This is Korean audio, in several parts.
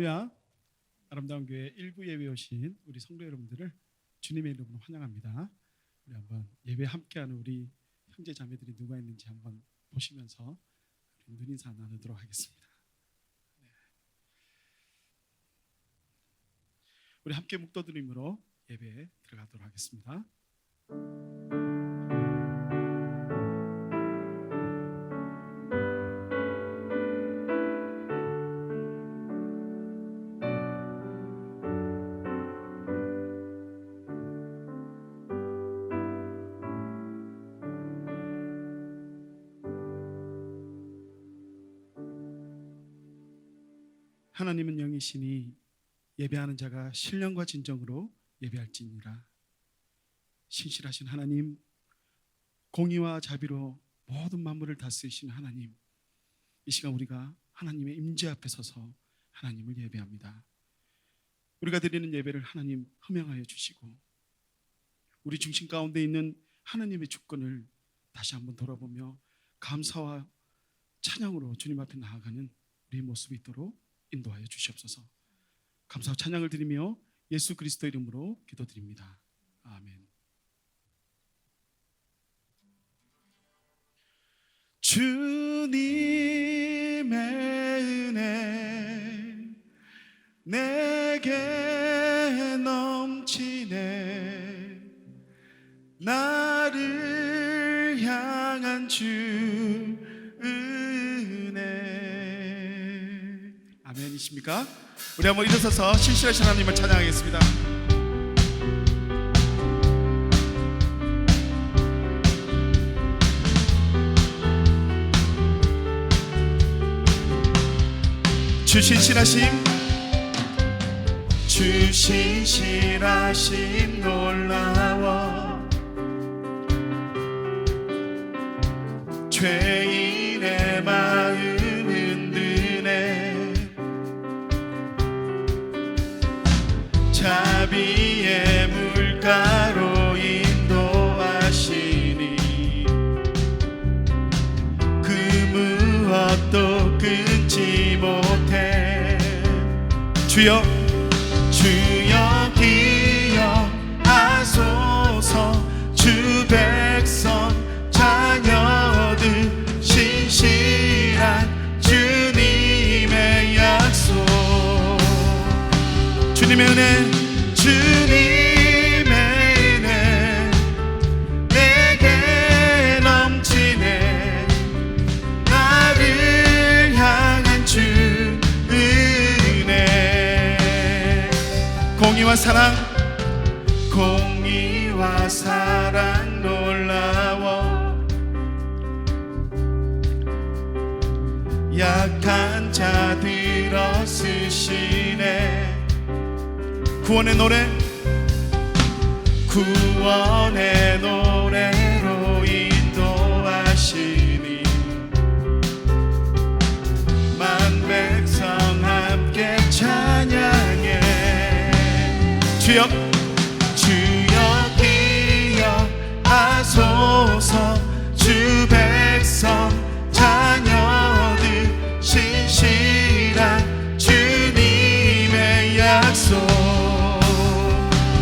할렐루야. 아름다운 교회 일부 예배 오신 우리 성도 여러분들을 주님의 이름으로 환영합니다. 우리 한번 예배 함께하는 우리 형제 자매들이 누가 있는지 한번 보시면서 우리 눈인사 나누도록 하겠습니다. 네. 우리 함께 묵도드림으로 예배에 들어가도록 하겠습니다. 하나님은 영이시니 예배하는 자가 신령과 진정으로 예배할지니라. 신실하신 하나님, 공의와 자비로 모든 만물을 다스리시는 하나님, 이 시간 우리가 하나님의 임재 앞에 서서 하나님을 예배합니다. 우리가 드리는 예배를 하나님 흠양하여 주시고 우리 중심 가운데 있는 하나님의 주권을 다시 한번 돌아보며 감사와 찬양으로 주님 앞에 나아가는 우리 모습이 있도록 인도하여 주시옵소서. 감사와 찬양을 드리며 예수 그리스도 이름으로 기도드립니다. 아멘. 주님의 은혜 내게 넘치네. 나를 향한 주 은혜. 아멘이십니까? 우리 한번 일어서서 신실하신 하나님을 찬양하겠습니다. 주 신실하심 놀라워. 죄인의 마음 흔드네. 자비의 물가로 인도하시니 그 무엇도 끊지 못해. 주여 기억하소서. 주 백성 자녀들 신실한 주님의 약속. 주님의 은혜, 주님의 은혜 내게 넘치네. 나를 향한 주 은혜. 공의와 사랑 놀라워. 약한 자들어 쓰시네. 구원의 노래로 인도하시니 만 백성 함께 찬양해. 주여 기억하소서. 주 백성 자녀들 신실한 주님의 약속.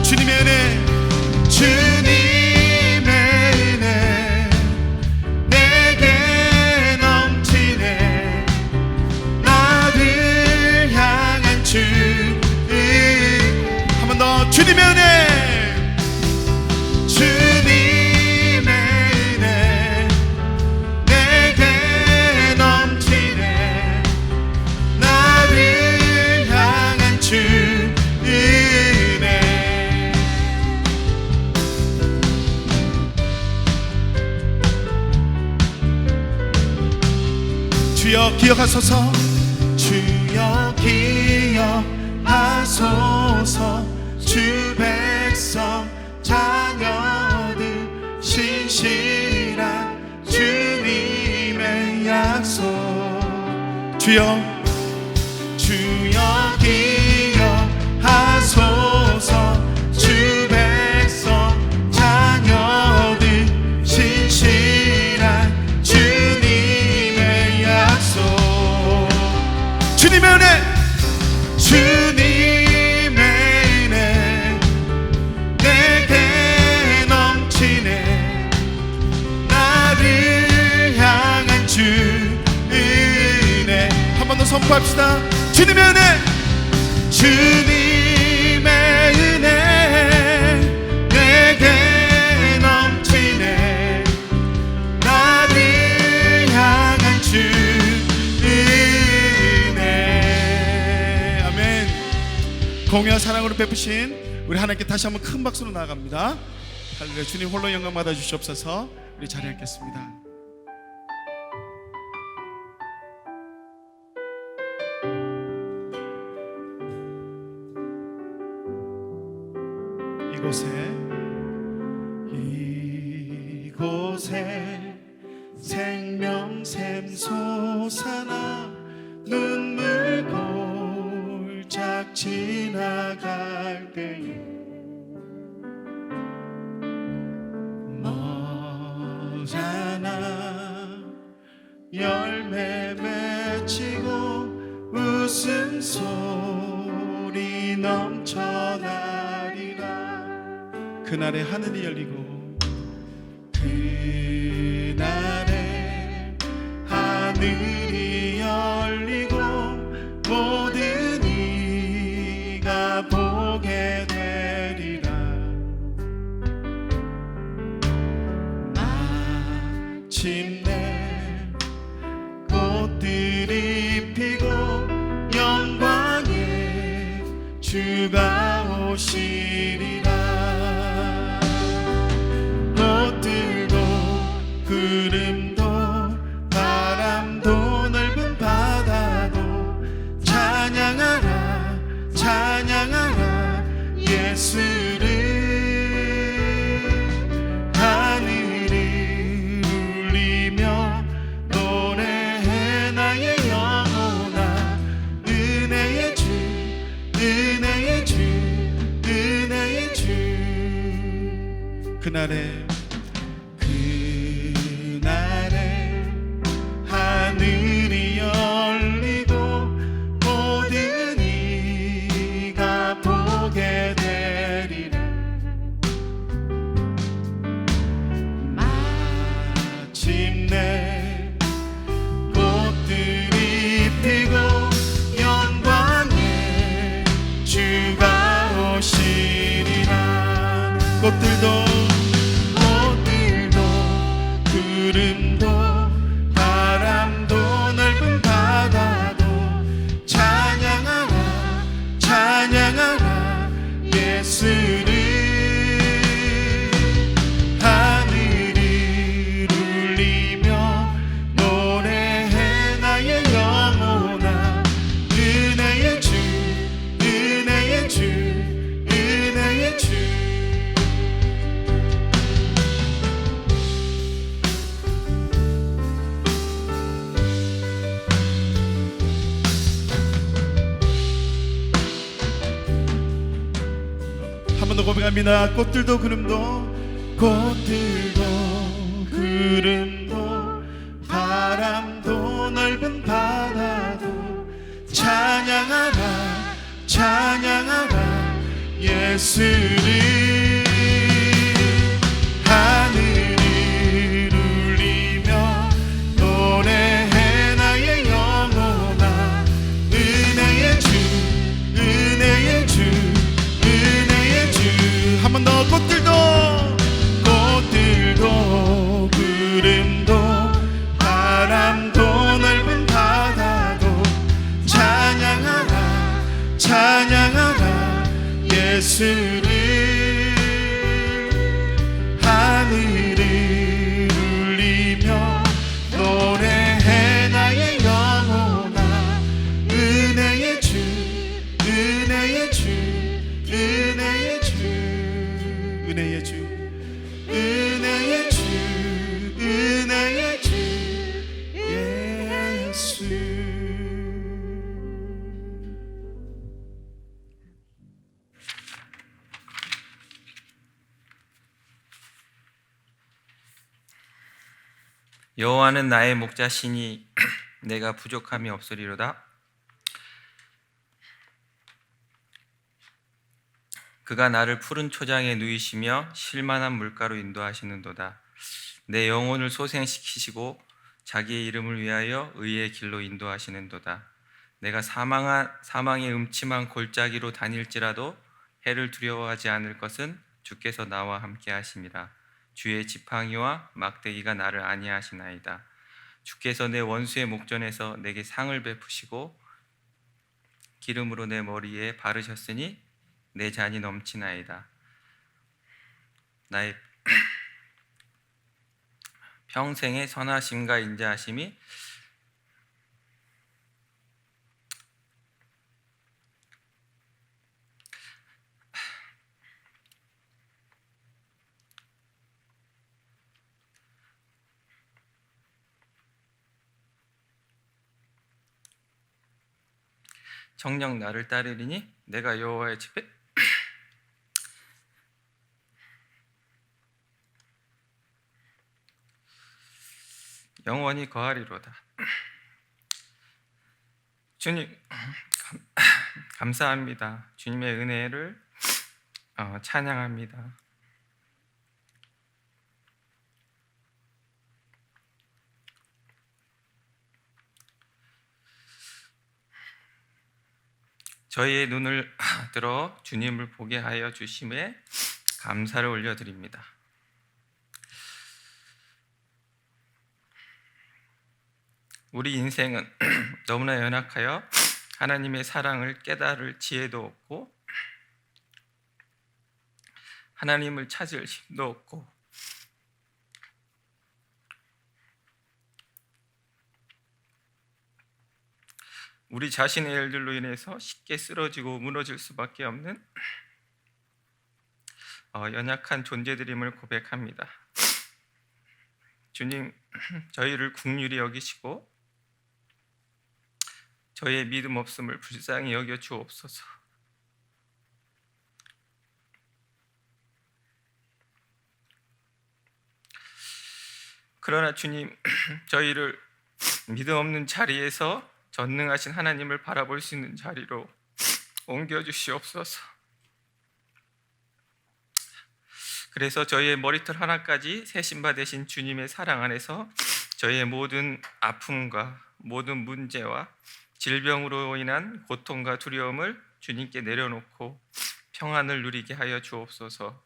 주님의 은혜 내게 넘치네. 나를 향한 주 한 번 더. 주님의 은혜, 주님의 은혜 내게 넘치네. 나를 향한 주 은혜. 주여 기억하소서. 주여 기억하소서. 주 백성 자녀들 신실한 주님의 약속. 주여 기억하소서. 주 백성 자녀들 신실한 주님의 약속. 주님의 은혜, 주님의 주님의 은혜 내게 넘치네. 나를 향한 주 은혜. 아멘. 공의와 사랑으로 베푸신 우리 하나님께 다시 한번 큰 박수로 나아갑니다. 할렐루야. 주님 홀로 영광 받아 주시옵소서. 우리 자리에 앉겠습니다. 이곳에 생명샘 솟아나 눈물 골짝 지나갈 때에 머잖아 열매 맺히고 웃음소리 넘쳐나리라. 그날에 하늘이 열리고 그날에 하늘이 열리고 모든 이가 보게 되리라. 마침내 꽃들이 피고 영광의 주가 오시리라. 꽃들도 구름도 바람도 넓은 바다도 찬양하라 찬양하라 예수를. 하늘을 울리며 노래해 나의 영혼아. 은혜의 주 은혜의 주 은혜의 주. 그날에 하늘이 열리고 모든 이가 보게 되리라. 마침내 꽃들이 피고 영광의 주가 오시리라. 꽃들도 구름도 바람도 넓은 바다도 찬양하라 찬양하라 예수를. 하늘을 울리며 노래해 나의 영혼아. 은혜의 주 은혜의 주 은혜의 주. 한 번 더 고백합니다. 꽃들도 구름도 바람도 넓은 바다도 찬양하라 찬양하라 예수를. 하늘을 울리며 노래해 나의 영혼아. 은혜의 주 은혜의 주 은혜의 주. 한 번 더. 꽃들도 구름도 바람도 넓은 바다도 찬양하라 찬양하라 예수를. 하늘을 울리며 노래해 나의 영혼아. 은혜의 주 은혜의 주 은혜의 주 은혜의 주 은혜의 주 은혜의 주 예수. 여호와는 나의 목자시니 내가 부족함이 없으리로다. 그가 나를 푸른 초장에 누이시며 쉴만한 물가로 인도하시는도다. 내 영혼을 소생시키시고 자기의 이름을 위하여 의의 길로 인도하시는도다. 내가 사망의 음침한 골짜기로 다닐지라도 해를 두려워하지 않을 것은 주께서 나와 함께 하심이라. 주의 지팡이와 막대기가 나를 안위하시나이다. 주께서 내 원수의 목전에서 내게 상을 베푸시고 기름으로 내 머리에 바르셨으니 내 잔이 넘치나이다. 나의 평생의 선하심과 인자하심이 정녕 나를 따르리니 내가 여호와의 집에 영원히 거하리로다. 주님, 감사합니다. 주님의 은혜를 찬양합니다. 저희의 눈을 들어 주님을 보게 하여 주심에 감사를 올려드립니다. 우리 인생은 너무나 연약하여 하나님의 사랑을 깨달을 지혜도 없고 하나님을 찾을 힘도 없고 우리 자신의 일들로 인해서 쉽게 쓰러지고 무너질 수밖에 없는 연약한 존재들임을 고백합니다. 주님, 저희를 긍휼히 여기시고 저희의 믿음 없음을 불쌍히 여겨 주옵소서. 그러나 주님, 저희를 믿음 없는 자리에서 전능하신 하나님을 바라볼 수 있는 자리로 옮겨 주시옵소서. 그래서 저희의 머리털 하나까지 세심바 되신 주님의 사랑 안에서 저희의 모든 아픔과 모든 문제와 질병으로 인한 고통과 두려움을 주님께 내려놓고 평안을 누리게 하여 주옵소서.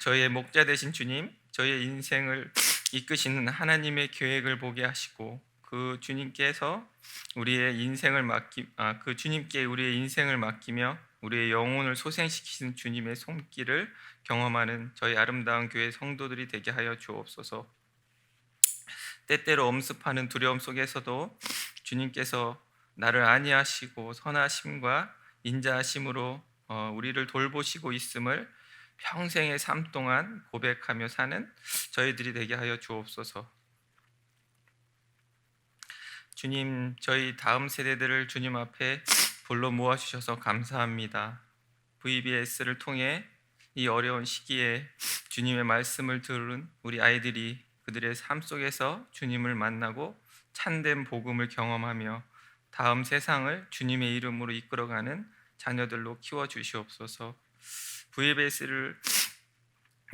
저희의 목자 되신 주님, 저희의 인생을 이끄시는 하나님의 계획을 보게 하시고 그 주님께서 그 주님께 우리의 인생을 맡기며 우리의 영혼을 소생시키는 주님의 손길을 경험하는 저희 아름다운 교회 성도들이 되게 하여 주옵소서. 때때로 엄습하는 두려움 속에서도 주님께서 나를 안위하시고 선하심과 인자하심으로 우리를 돌보시고 있음을 평생의 삶 동안 고백하며 사는 저희들이 되게 하여 주옵소서. 주님, 저희 다음 세대들을 주님 앞에 불러 모아주셔서 감사합니다. VBS를 통해 이 어려운 시기에 주님의 말씀을 들은 우리 아이들이 그들의 삶 속에서 주님을 만나고 참된 복음을 경험하며 다음 세상을 주님의 이름으로 이끌어가는 자녀들로 키워주시옵소서. VBS를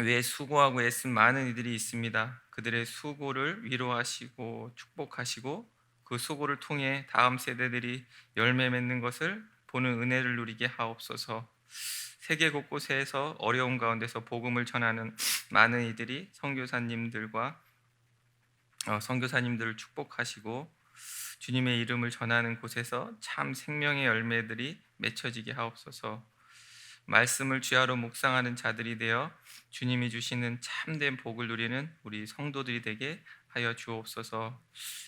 위해 수고하고 애쓴 많은 이들이 있습니다. 그들의 수고를 위로하시고 축복하시고 그 수고를 통해 다음 세대들이 열매 맺는 것을 보는 은혜를 누리게 하옵소서. 세계 곳곳에서 어려운 가운데서 복음을 전하는 많은 이들이 선교사님들을 축복하시고 주님의 이름을 전하는 곳에서 참 생명의 열매들이 맺혀지게 하옵소서. 말씀을 주야로 묵상하는 자들이 되어 주님이 주시는 참된 복을 누리는 우리 성도들이 되게 하여 주옵소서.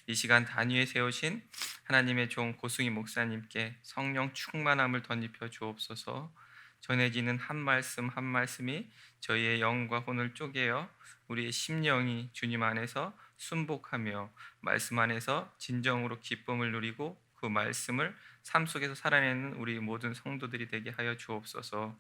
이 시간 단위에 세우신 하나님의 종 고승희 목사님께 성령 충만함을 덧입혀 주옵소서. 전해지는 한 말씀 한 말씀이 저희의 영과 혼을 쪼개어 우리의 심령이 주님 안에서 순복하며 말씀 안에서 진정으로 기쁨을 누리고 그 말씀을 삶 속에서 살아내는 우리 모든 성도들이 되게 하여 주옵소서.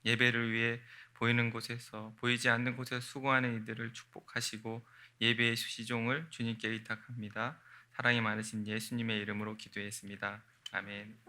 예배를 위해 보이는 곳에서 보이지 않는 곳에서 수고하는 이들을 축복하시고 예배의 수시종을 주님께 의탁합니다. 사랑이 많으신 예수님의 이름으로 기도했습니다. 아멘.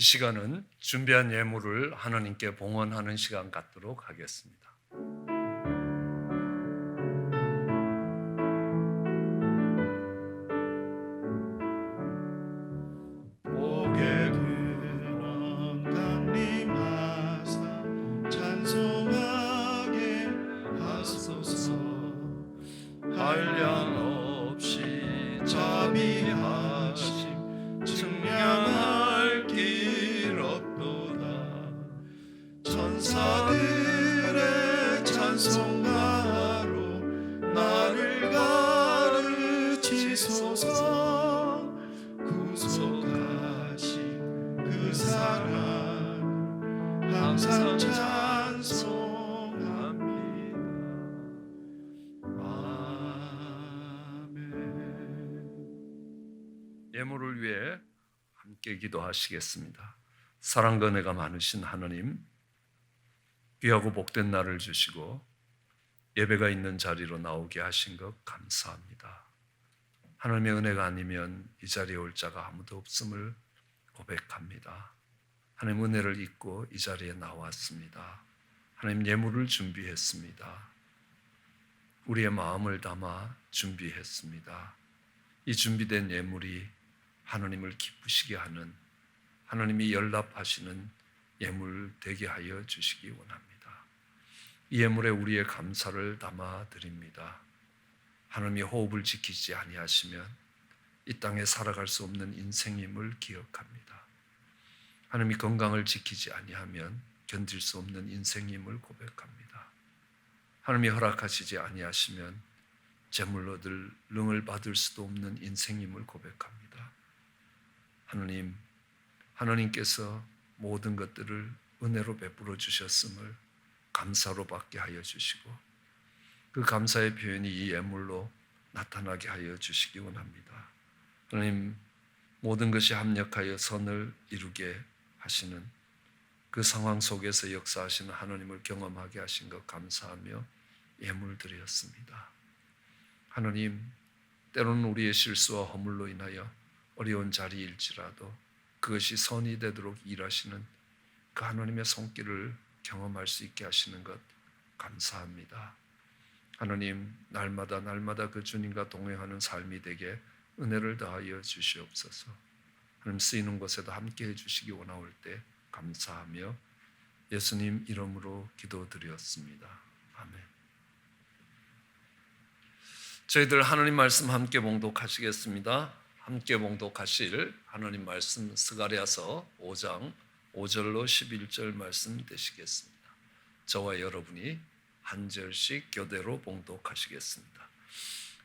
이 시간은 준비한 예물을 하나님께 봉헌하는 시간 갖도록 하겠습니다. 복의 근원 강림하사 찬송하게 하소서. 한량 없이 자비하심 측량할 길 없도다. 천사들의 찬송가로 나를 가르치소서. 구속하신 그 사랑 항상 찬송합니다. 아멘. 예물을 위해 함께 기도하시겠습니다. 사랑과 은혜가 많으신 하나님, 귀하고 복된 날을 주시고 예배가 있는 자리로 나오게 하신 것 감사합니다. 하나님의 은혜가 아니면 이 자리에 올 자가 아무도 없음을 고백합니다. 하나님 은혜를 잊고 이 자리에 나왔습니다. 하나님 예물을 준비했습니다. 우리의 마음을 담아 준비했습니다. 이 준비된 예물이 하나님을 기쁘시게 하는, 하나님이 연락하시는 예물 되게 하여 주시기 원합니다. 이 예물에 우리의 감사를 담아 드립니다. 하나님이 호흡을 지키지 아니하시면 이 땅에 살아갈 수 없는 인생임을 기억합니다. 하나님이 건강을 지키지 아니하면 견딜 수 없는 인생임을 고백합니다. 하나님이 허락하시지 아니하시면 재물로 늘 능을 받을 수도 없는 인생임을 고백합니다. 하나님, 하나님께서 모든 것들을 은혜로 베풀어 주셨음을 감사로 받게 하여 주시고 그 감사의 표현이 이 예물로 나타나게 하여 주시기 원합니다. 하나님, 모든 것이 합력하여 선을 이루게 하시는 그 상황 속에서 역사하시는 하나님을 경험하게 하신 것 감사하며 예물 드렸습니다. 하나님, 때로는 우리의 실수와 허물로 인하여 어려운 자리일지라도 그것이 선이 되도록 일하시는 그 하나님의 손길을 경험할 수 있게 하시는 것 감사합니다. 하나님, 날마다 그 주님과 동행하는 삶이 되게 은혜를 더하여 주시옵소서. 하나님, 쓰이는 곳에도 함께 해주시기 원하올 때 감사하며 예수님 이름으로 기도드렸습니다. 아멘. 저희들 하나님 말씀 함께 봉독하시겠습니다. 함께 봉독하실 하나님 말씀 스가랴서 5장 5절로 11절 말씀 되시겠습니다. 저와 여러분이 한 절씩 교대로 봉독하시겠습니다.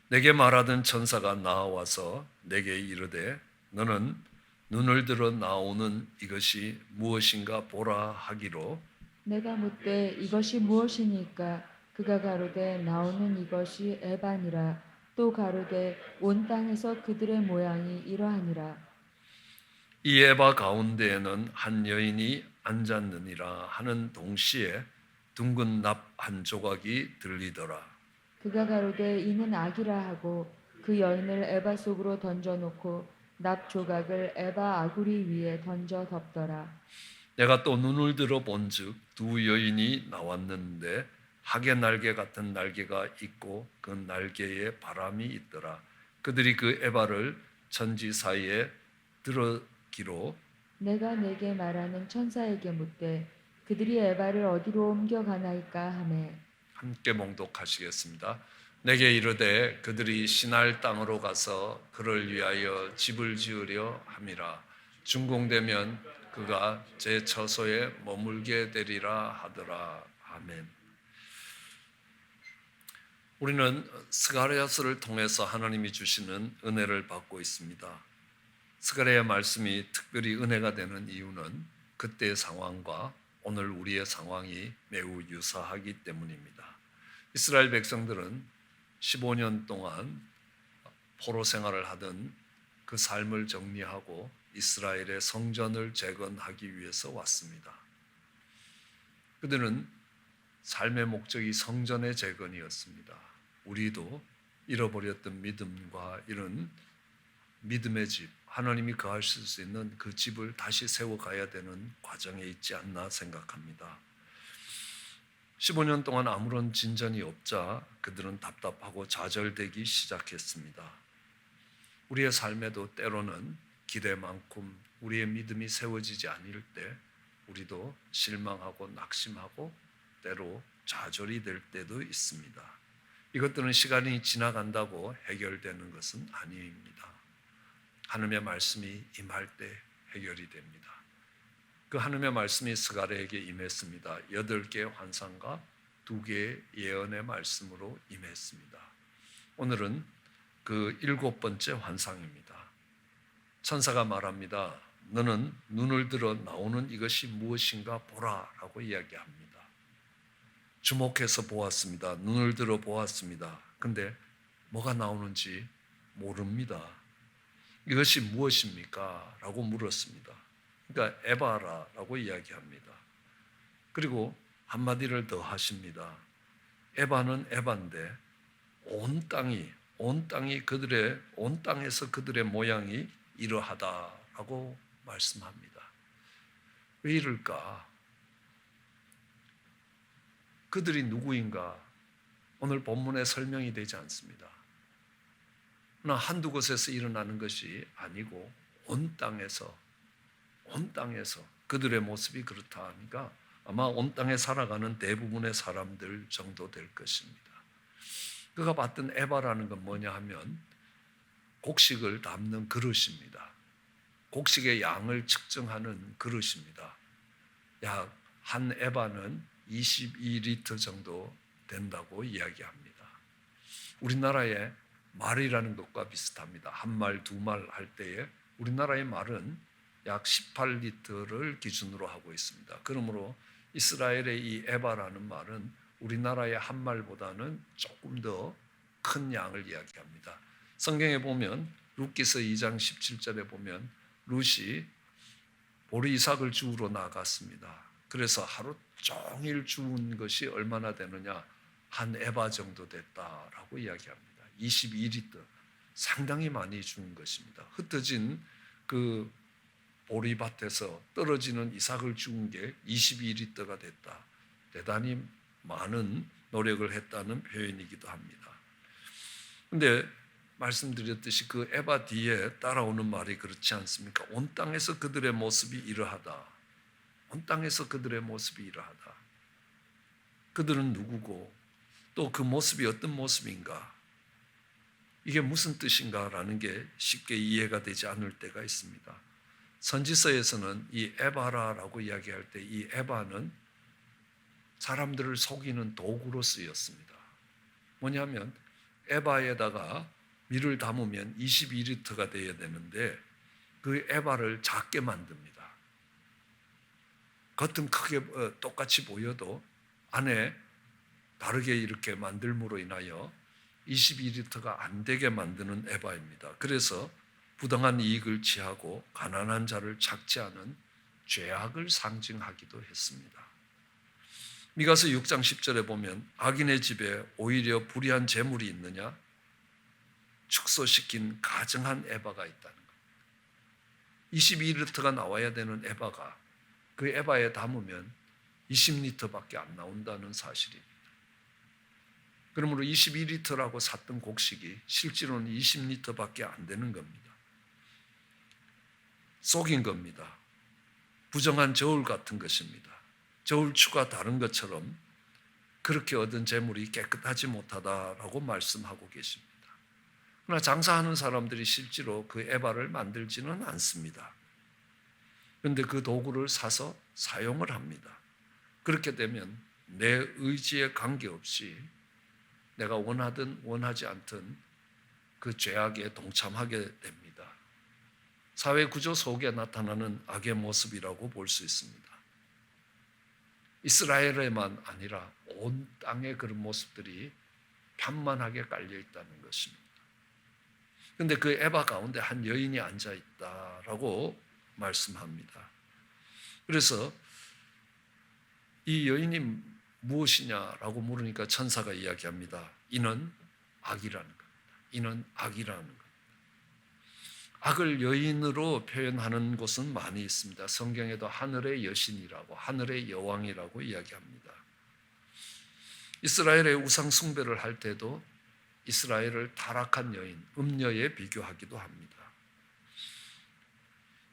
내게 말하던 천사가 나와서 내게 이르되 너는 눈을 들어 나오는 이것이 무엇인가 보라 하기로 내가 묻되 이것이 무엇이니까 그가 가로되 나오는 이것이 에반이라. 또 가로되 온 땅에서 그들의 모양이 이러하니라. 이 에바 가운데에는 한 여인이 앉았느니라 하는 동시에 둥근 납 한 조각이 들리더라. 그가 가로되 이는 악이라 하고 그 여인을 에바 속으로 던져놓고 납 조각을 에바 아구리 위에 던져 덮더라. 내가 또 눈을 들어 본즉 두 여인이 나왔는데 하계 날개 같은 날개가 있고 그 날개에 바람이 있더라. 그들이 그 에바를 천지 사이에 들어기로 내가 내게 말하는 천사에게 묻되 그들이 에바를 어디로 옮겨가나이까 하매 함께 봉독하시겠습니다. 내게 이르되 그들이 시날 땅으로 가서 그를 위하여 집을 지으려 함이라. 준공되면 그가 제 처소에 머물게 되리라 하더라. 아멘. 우리는 스가랴서를 통해서 하나님이 주시는 은혜를 받고 있습니다. 스가랴의 말씀이 특별히 은혜가 되는 이유는 그때의 상황과 오늘 우리의 상황이 매우 유사하기 때문입니다. 이스라엘 백성들은 15년 동안 포로 생활을 하던 그 삶을 정리하고 이스라엘의 성전을 재건하기 위해서 왔습니다. 그들은 삶의 목적이 성전의 재건이었습니다. 우리도 잃어버렸던 믿음과 이런 믿음의 집, 하나님이 거하실 수 있는 그 집을 다시 세워가야 되는 과정에 있지 않나 생각합니다. 15년 동안 아무런 진전이 없자 그들은 답답하고 좌절되기 시작했습니다. 우리의 삶에도 때로는 기대만큼 우리의 믿음이 세워지지 않을 때 우리도 실망하고 낙심하고 때로 좌절이 될 때도 있습니다. 이것들은 시간이 지나간다고 해결되는 것은 아닙니다. 하나님의 말씀이 임할 때 해결이 됩니다. 그 하나님의 말씀이 스가랴에게 임했습니다. 8개의 환상과 2개의 예언의 말씀으로 임했습니다. 오늘은 그 7번째 환상입니다. 천사가 말합니다. 너는 눈을 들어 나오는 이것이 무엇인가 보라라고 이야기합니다. 주목해서 보았습니다. 눈을 들어 보았습니다. 근데 뭐가 나오는지 모릅니다. 이것이 무엇입니까? 라고 물었습니다. 그러니까 에바라라고 이야기합니다. 그리고 한마디를 더 하십니다. 에바는 에바인데 온 땅에서 그들의 모양이 이러하다라고 말씀합니다. 왜 이럴까? 그들이 누구인가? 오늘 본문에 설명이 되지 않습니다. 그러나 한두 곳에서 일어나는 것이 아니고 온 땅에서 그들의 모습이 그렇다 하니까 아마 온 땅에 살아가는 대부분의 사람들 정도 될 것입니다. 그가 봤던 에바라는 건 뭐냐 하면 곡식을 담는 그릇입니다. 곡식의 양을 측정하는 그릇입니다. 약 한 에바는 22리터 정도 된다고 이야기합니다. 우리나라의 말이라는 것과 비슷합니다. 한 말, 두 말 할 때에 우리나라의 말은 약 18리터를 기준으로 하고 있습니다. 그러므로 이스라엘의 이 에바라는 말은 우리나라의 한 말보다는 조금 더 큰 양을 이야기합니다. 성경에 보면 룻기서 2장 17절에 보면 룻이 보리 이삭을 주우러 나갔습니다. 그래서 하루 종일 주운 것이 얼마나 되느냐? 한 에바 정도 됐다라고 이야기합니다. 22리터, 상당히 많이 주운 것입니다. 흩어진 그 보리밭에서 떨어지는 이삭을 주운 게 22리터가 됐다. 대단히 많은 노력을 했다는 표현이기도 합니다. 그런데 말씀드렸듯이 그 에바 뒤에 따라오는 말이 그렇지 않습니까? 온 땅에서 그들의 모습이 이러하다. 온 땅에서 그들의 모습이 이러하다. 그들은 누구고 또 그 모습이 어떤 모습인가? 이게 무슨 뜻인가라는 게 쉽게 이해가 되지 않을 때가 있습니다. 선지서에서는 이 에바라라고 이야기할 때 이 에바는 사람들을 속이는 도구로 쓰였습니다. 뭐냐면 에바에다가 밀을 담으면 22리터가 되어야 되는데 그 에바를 작게 만듭니다. 겉은 크게 똑같이 보여도 안에 다르게 이렇게 만들므로 인하여 22리터가 안 되게 만드는 에바입니다. 그래서 부당한 이익을 취하고 가난한 자를 착취하는 죄악을 상징하기도 했습니다. 미가서 6장 10절에 보면 악인의 집에 오히려 불의한 재물이 있느냐? 축소시킨 가증한 에바가 있다는 겁니다. 22리터가 나와야 되는 에바가 그 에바에 담으면 20리터밖에 안 나온다는 사실입니다. 그러므로 22리터라고 샀던 곡식이 실제로는 20리터밖에 안 되는 겁니다. 속인 겁니다. 부정한 저울 같은 것입니다. 저울추가 다른 것처럼 그렇게 얻은 재물이 깨끗하지 못하다라고 말씀하고 계십니다. 그러나 장사하는 사람들이 실제로 그 에바를 만들지는 않습니다. 그런데 그 도구를 사서 사용을 합니다. 그렇게 되면 내 의지에 관계없이 내가 원하든 원하지 않든 그 죄악에 동참하게 됩니다. 사회 구조 속에 나타나는 악의 모습이라고 볼 수 있습니다. 이스라엘에만 아니라 온 땅에 그런 모습들이 편만하게 깔려 있다는 것입니다. 그런데 그 에바 가운데 한 여인이 앉아 있다라고 말씀합니다. 그래서 이 여인이 무엇이냐라고 물으니까 천사가 이야기합니다. 이는 악이라는 겁니다. 이는 악이라는 겁니다. 악을 여인으로 표현하는 곳은 많이 있습니다. 성경에도 하늘의 여신이라고, 하늘의 여왕이라고 이야기합니다. 이스라엘의 우상 숭배를 할 때도 이스라엘을 타락한 여인, 음녀에 비교하기도 합니다.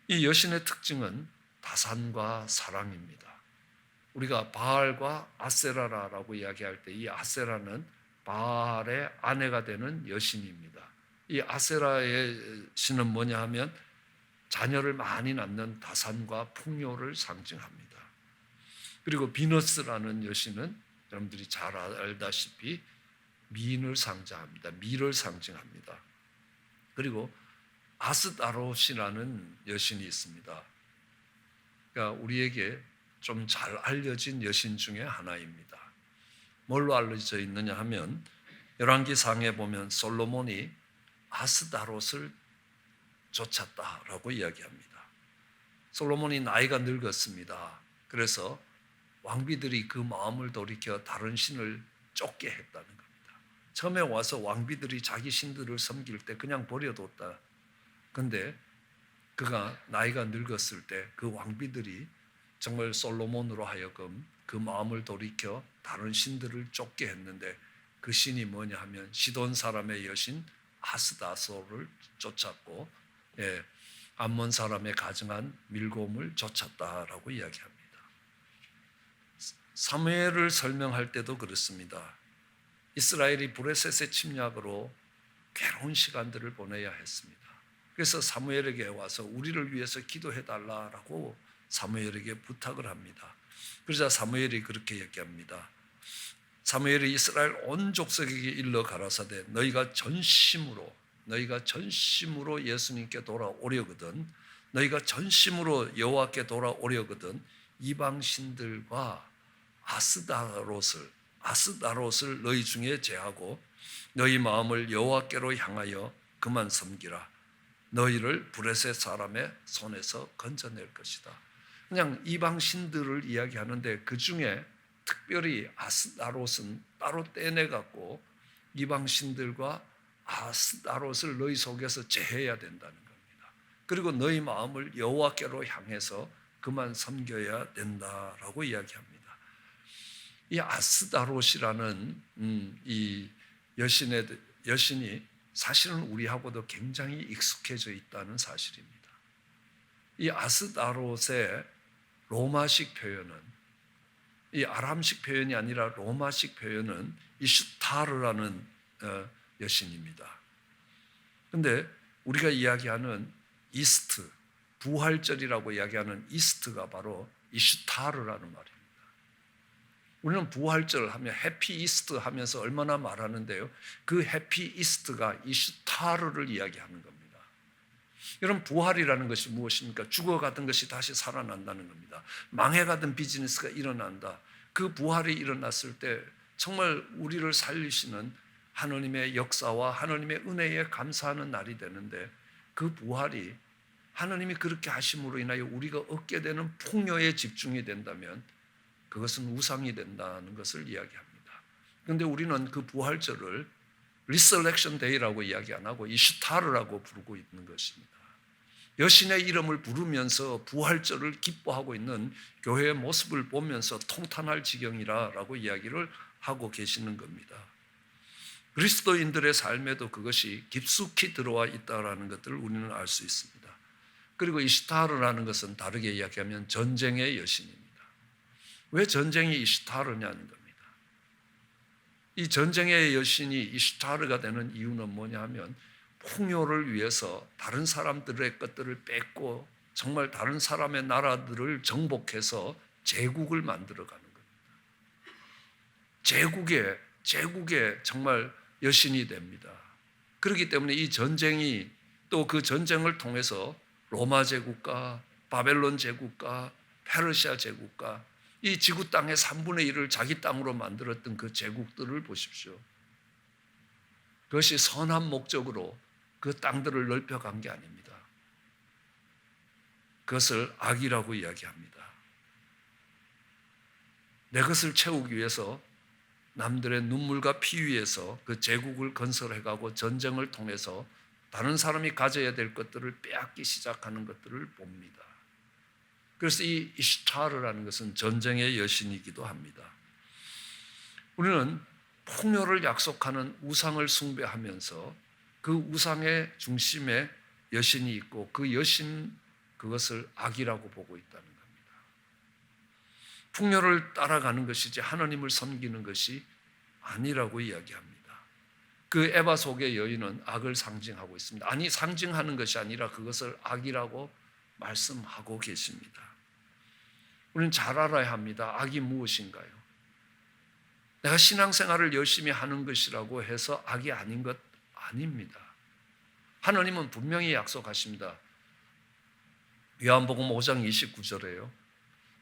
이 여신의 특징은 다산과 사랑입니다. 우리가 바알과 아세라라고 이야기할 때 이 아세라는 바알의 아내가 되는 여신입니다. 이 아세라의 신은 뭐냐 하면 자녀를 많이 낳는 다산과 풍요를 상징합니다. 그리고 비너스라는 여신은 여러분들이 잘 알다시피 미인을 상징합니다. 미를 상징합니다. 그리고 아스다롯이라는 여신이 있습니다. 그러니까 우리에게 좀 잘 알려진 여신 중에 하나입니다. 뭘로 알려져 있느냐 하면 열왕기상에 보면 솔로몬이 아스다롯을 쫓았다라고 이야기합니다. 솔로몬이 나이가 늙었습니다. 그래서 왕비들이 그 마음을 돌이켜 다른 신을 쫓게 했다는 겁니다. 처음에 와서 왕비들이 자기 신들을 섬길 때 그냥 버려뒀다. 근데 그가 나이가 늙었을 때 그 왕비들이 정말 솔로몬으로 하여금 그 마음을 돌이켜 다른 신들을 쫓게 했는데 그 신이 뭐냐 하면 시돈 사람의 여신 아스다소를 쫓았고, 암몬 사람의 가증한 밀곰을 쫓았다라고 이야기합니다. 사무엘을 설명할 때도 그렇습니다. 이스라엘이 브레셋의 침략으로 괴로운 시간들을 보내야 했습니다. 그래서 사무엘에게 와서 우리를 위해서 기도해달라고 사무엘에게 부탁을 합니다. 그러자 사무엘이 그렇게 얘기합니다. 사무엘이 이스라엘 온 족속에게 일러 가라사대 너희가 전심으로 예수님께 돌아오려거든, 너희가 전심으로 여호와께 돌아오려거든 이방 신들과 아스다롯을 너희 중에 제하고 너희 마음을 여호와께로 향하여 그만 섬기라. 너희를 브레셋 사람의 손에서 건져낼 것이다. 그냥 이방 신들을 이야기하는데 그 중에 특별히 아스다롯은 따로 떼내갖고 이방 신들과 아스다롯을 너희 속에서 제해야 된다는 겁니다. 그리고 너희 마음을 여호와께로 향해서 그만 섬겨야 된다라고 이야기합니다. 이 아스다롯이라는 이 여신이 사실은 우리하고도 굉장히 익숙해져 있다는 사실입니다. 이 아스다롯의 로마식 표현은, 이 아람식 표현이 아니라 로마식 표현은 이슈타르라는 여신입니다. 그런데 우리가 이야기하는 이스트, 부활절이라고 이야기하는 이스트가 바로 이슈타르라는 말입니다. 우리는 부활절 하면 해피 이스트 하면서 얼마나 말하는데요, 그 해피 이스트가 이슈타르를 이야기하는 겁니다. 여러분, 부활이라는 것이 무엇입니까? 죽어가던 것이 다시 살아난다는 겁니다. 망해가던 비즈니스가 일어난다. 그 부활이 일어났을 때 정말 우리를 살리시는 하나님의 역사와 하나님의 은혜에 감사하는 날이 되는데, 그 부활이 하나님이 그렇게 하심으로 인하여 우리가 얻게 되는 풍요에 집중이 된다면 그것은 우상이 된다는 것을 이야기합니다. 그런데 우리는 그 부활절을 리서렉션 데이라고 이야기 안 하고 이슈타르라고 부르고 있는 것입니다. 여신의 이름을 부르면서 부활절을 기뻐하고 있는 교회의 모습을 보면서 통탄할 지경이라고 이야기를 하고 계시는 겁니다. 그리스도인들의 삶에도 그것이 깊숙이 들어와 있다는 것들을 우리는 알 수 있습니다. 그리고 이슈타르라는 것은 다르게 이야기하면 전쟁의 여신입니다. 왜 전쟁이 이슈타르냐는 겁니다. 이 전쟁의 여신이 이슈타르가 되는 이유는 뭐냐 하면 풍요를 위해서 다른 사람들의 것들을 뺏고 정말 다른 사람의 나라들을 정복해서 제국을 만들어가는 겁니다. 제국의 정말 여신이 됩니다. 그렇기 때문에 이 전쟁이 또 그 전쟁을 통해서 로마 제국과 바벨론 제국과 페르시아 제국과 이 지구 땅의 3분의 1을 자기 땅으로 만들었던 그 제국들을 보십시오. 그것이 선한 목적으로 그 땅들을 넓혀간 게 아닙니다. 그것을 악이라고 이야기합니다. 내 것을 채우기 위해서 남들의 눈물과 피 위에서 그 제국을 건설해가고 전쟁을 통해서 다른 사람이 가져야 될 것들을 빼앗기 시작하는 것들을 봅니다. 그래서 이 이슈타르라는 것은 전쟁의 여신이기도 합니다. 우리는 풍요를 약속하는 우상을 숭배하면서 그 우상의 중심에 여신이 있고 그 여신 그것을 악이라고 보고 있다는 겁니다. 풍요를 따라가는 것이지 하나님을 섬기는 것이 아니라고 이야기합니다. 그 에바 속의 여인은 악을 상징하고 있습니다. 아니, 상징하는 것이 아니라 그것을 악이라고 말씀하고 계십니다. 우리는 잘 알아야 합니다. 악이 무엇인가요? 내가 신앙생활을 열심히 하는 것이라고 해서 악이 아닌 것 아닙니다. 하나님은 분명히 약속하십니다. 요한복음 5장 29절에요.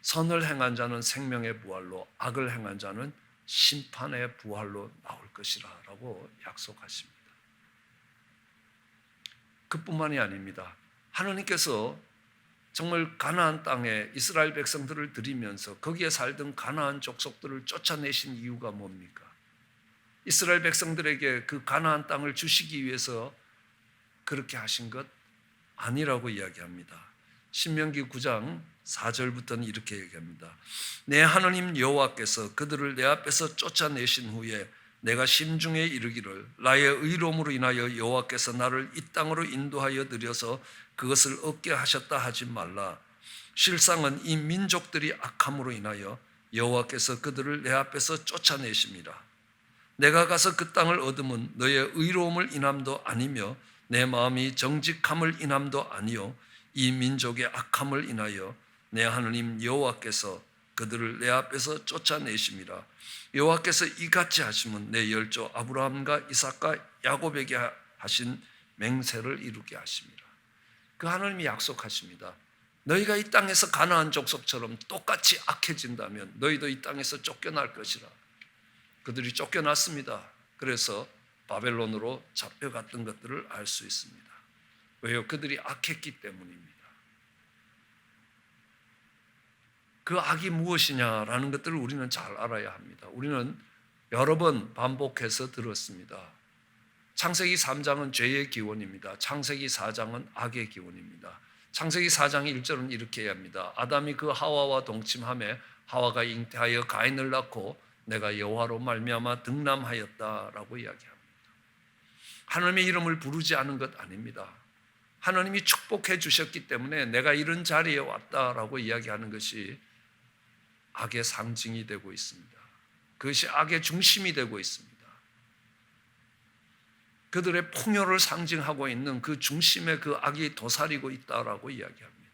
선을 행한 자는 생명의 부활로, 악을 행한 자는 심판의 부활로 나올 것이라 라고 약속하십니다. 그뿐만이 아닙니다. 하나님께서 정말 가나안 땅에 이스라엘 백성들을 들이면서 거기에 살던 가나안 족속들을 쫓아내신 이유가 뭡니까? 이스라엘 백성들에게 그 가나안 땅을 주시기 위해서 그렇게 하신 것 아니라고 이야기합니다. 신명기 9장 4절부터는 이렇게 얘기합니다. 내 하나님 여호와께서 그들을 내 앞에서 쫓아내신 후에 내가 심중에 이르기를 나의 의로움으로 인하여 여호와께서 나를 이 땅으로 인도하여 들여서 그것을 얻게 하셨다 하지 말라. 실상은 이 민족들이 악함으로 인하여 여호와께서 그들을 내 앞에서 쫓아내심이라. 내가 가서 그 땅을 얻으면 너의 의로움을 인함도 아니며 내 마음이 정직함을 인함도 아니요 이 민족의 악함을 인하여 내 하나님 여호와께서 그들을 내 앞에서 쫓아내심이라. 여호와께서 이같이 하시면 내 열조 아브라함과 이삭과 야곱에게 하신 맹세를 이루게 하심이라. 그 하나님이 약속하십니다. 너희가 이 땅에서 가나안 족속처럼 똑같이 악해진다면 너희도 이 땅에서 쫓겨날 것이라. 그들이 쫓겨났습니다. 그래서 바벨론으로 잡혀갔던 것들을 알 수 있습니다. 왜요? 그들이 악했기 때문입니다. 그 악이 무엇이냐라는 것들을 우리는 잘 알아야 합니다. 우리는 여러 번 반복해서 들었습니다. 창세기 3장은 죄의 기원입니다. 창세기 4장은 악의 기원입니다. 창세기 4장 1절은 이렇게 합니다. 아담이 그 하와와 동침하며 하와가 잉태하여 가인을 낳고 내가 여호와로 말미암아 등남하였다라고 이야기합니다. 하나님의 이름을 부르지 않은 것 아닙니다. 하나님이 축복해 주셨기 때문에 내가 이런 자리에 왔다라고 이야기하는 것이 악의 상징이 되고 있습니다. 그것이 악의 중심이 되고 있습니다. 그들의 풍요를 상징하고 있는 그 중심에 그 악이 도사리고 있다라고 이야기합니다.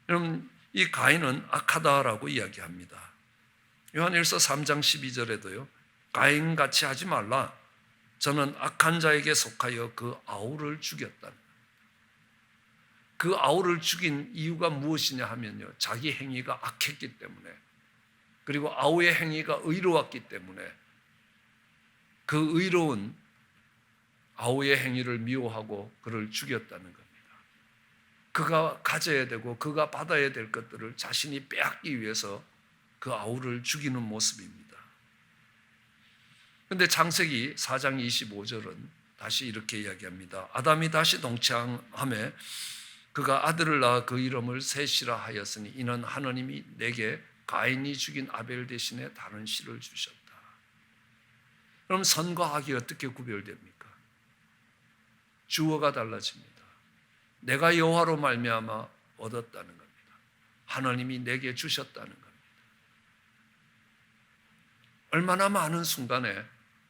여러분, 이 가인은 악하다라고 이야기합니다. 요한일서 3장 12절에도요. 가인같이 하지 말라. 저는 악한 자에게 속하여 그 아우를 죽였다. 그 아우를 죽인 이유가 무엇이냐 하면요. 자기 행위가 악했기 때문에, 그리고 아우의 행위가 의로웠기 때문에 그 의로운 아우의 행위를 미워하고 그를 죽였다는 겁니다. 그가 가져야 되고 그가 받아야 될 것들을 자신이 빼앗기 위해서 그 아우를 죽이는 모습입니다. 그런데 창세기 4장 25절은 다시 이렇게 이야기합니다. 아담이 다시 동침하매 그가 아들을 낳아 그 이름을 셋이라 하였으니 이는 하나님이 내게 가인이 죽인 아벨 대신에 다른 씨를 주셨다. 그럼 선과 악이 어떻게 구별됩니까? 주어가 달라집니다. 내가 여호와로 말미암아 얻었다는 겁니다. 하나님이 내게 주셨다는 겁니다. 얼마나 많은 순간에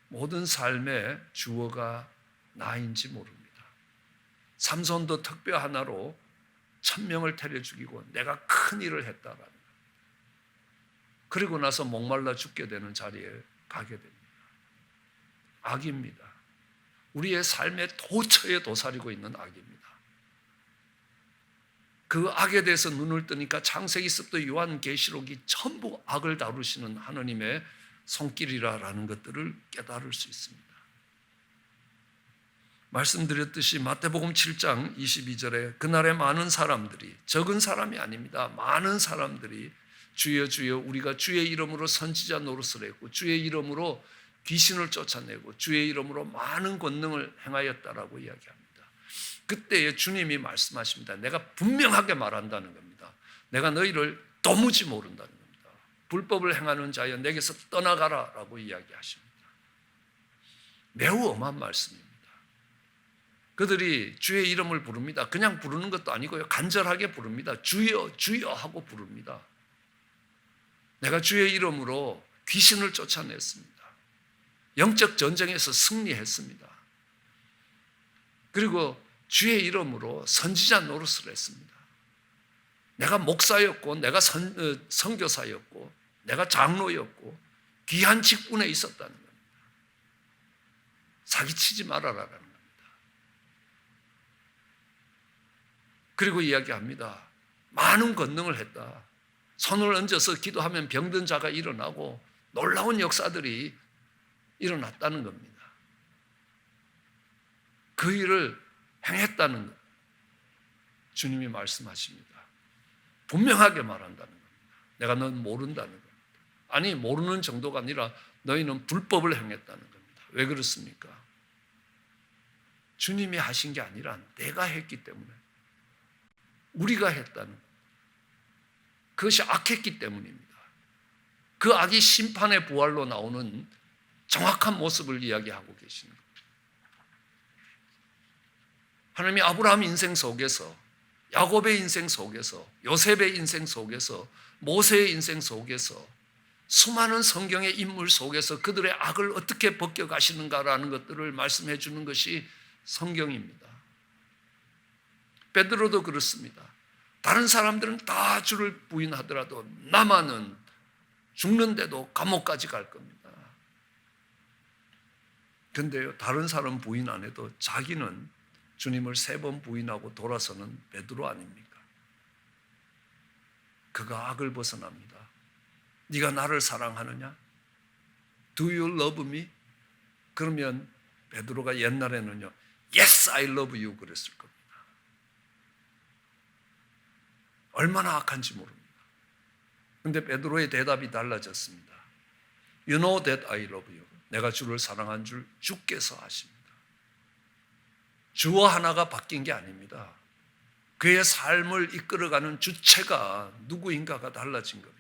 모든 삶의 주어가 나인지 모릅니다. 삼손도 특별 하나로 1000명을 때려 죽이고 내가 큰 일을 했다라는 겁니다. 그리고 나서 목말라 죽게 되는 자리에 가게 됩니다. 악입니다. 우리의 삶의 도처에 도사리고 있는 악입니다. 그 악에 대해서 눈을 뜨니까 창세기서부터 요한계시록이 전부 악을 다루시는 하나님의 손길이라는 것들을 깨달을 수 있습니다. 말씀드렸듯이 마태복음 7장 22절에 그날에 많은 사람들이, 적은 사람이 아닙니다. 많은 사람들이 주여 주여 우리가 주의 이름으로 선지자 노릇을 했고 주의 이름으로 귀신을 쫓아내고 주의 이름으로 많은 권능을 행하였다라고 이야기합니다. 그때에 주님이 말씀하십니다. 내가 분명하게 말한다는 겁니다. 내가 너희를 도무지 모른다는 겁니다. 불법을 행하는 자여 내게서 떠나가라라고 이야기하십니다. 매우 엄한 말씀입니다. 그들이 주의 이름을 부릅니다. 그냥 부르는 것도 아니고요. 간절하게 부릅니다. 주여 주여 하고 부릅니다. 내가 주의 이름으로 귀신을 쫓아냈습니다. 영적 전쟁에서 승리했습니다. 그리고 주의 이름으로 선지자 노릇을 했습니다. 내가 목사였고 내가 선교사였고 내가 장로였고 귀한 직분에 있었다는 겁니다. 사기치지 말아라라는 겁니다. 그리고 이야기합니다. 많은 권능을 했다. 손을 얹어서 기도하면 병든 자가 일어나고 놀라운 역사들이 일어났다는 겁니다. 그 일을 행했다는 것. 주님이 말씀하십니다. 분명하게 말한다는 겁니다. 내가 넌 모른다는 겁니다. 아니 모르는 정도가 아니라 너희는 불법을 행했다는 겁니다. 왜 그렇습니까? 주님이 하신 게 아니라 내가 했기 때문에 우리가 했다는 것. 그것이 악했기 때문입니다. 그 악이 심판의 부활로 나오는 정확한 모습을 이야기하고 계시는 겁니다. 하나님이 아브라함 인생 속에서 야곱의 인생 속에서 요셉의 인생 속에서 모세의 인생 속에서 수많은 성경의 인물 속에서 그들의 악을 어떻게 벗겨가시는가라는 것들을 말씀해 주는 것이 성경입니다. 베드로도 그렇습니다. 다른 사람들은 다 주를 부인하더라도 나만은 죽는데도 감옥까지 갈 겁니다. 그런데요, 다른 사람 부인 안 해도 자기는 주님을 3번 부인하고 돌아서는 베드로 아닙니까? 그가 악을 벗어납니다. 네가 나를 사랑하느냐? Do you love me? 그러면 베드로가 옛날에는요, Yes, I love you 그랬을 겁니다. 얼마나 악한지 모릅니다. 그런데 베드로의 대답이 달라졌습니다. You know that I love you. 내가 주를 사랑한 줄 주께서 아십니다. 주어 하나가 바뀐 게 아닙니다. 그의 삶을 이끌어가는 주체가 누구인가가 달라진 겁니다.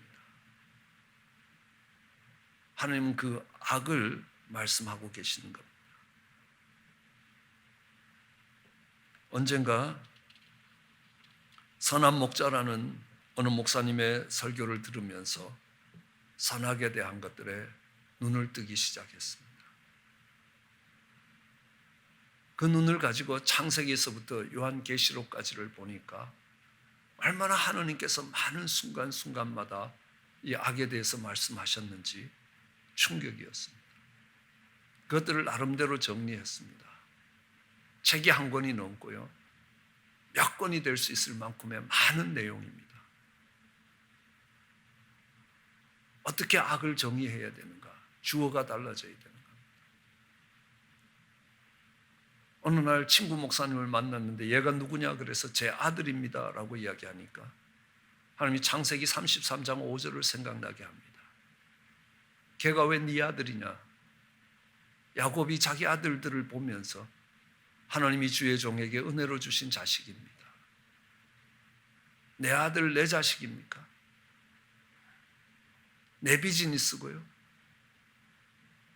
하나님은 그 악을 말씀하고 계시는 겁니다. 언젠가 선한 목자라는 어느 목사님의 설교를 들으면서 선악에 대한 것들에 눈을 뜨기 시작했습니다. 그 눈을 가지고 창세기에서부터 요한계시록까지를 보니까 얼마나 하나님께서 많은 순간순간마다 이 악에 대해서 말씀하셨는지 충격이었습니다. 그것들을 나름대로 정리했습니다. 책이 1권이 넘고요. 몇 권이 될 수 있을 만큼의 많은 내용입니다. 어떻게 악을 정의해야 되는가? 주어가 달라져야 되는 겁니다. 어느 날 친구 목사님을 만났는데 얘가 누구냐 그래서 제 아들입니다 라고 이야기하니까 하나님이 창세기 33장 5절을 생각나게 합니다. 걔가 왜 네 아들이냐? 야곱이 자기 아들들을 보면서 하나님이 주의 종에게 은혜로 주신 자식입니다. 내 아들 내 자식입니까? 내 비즈니스고요.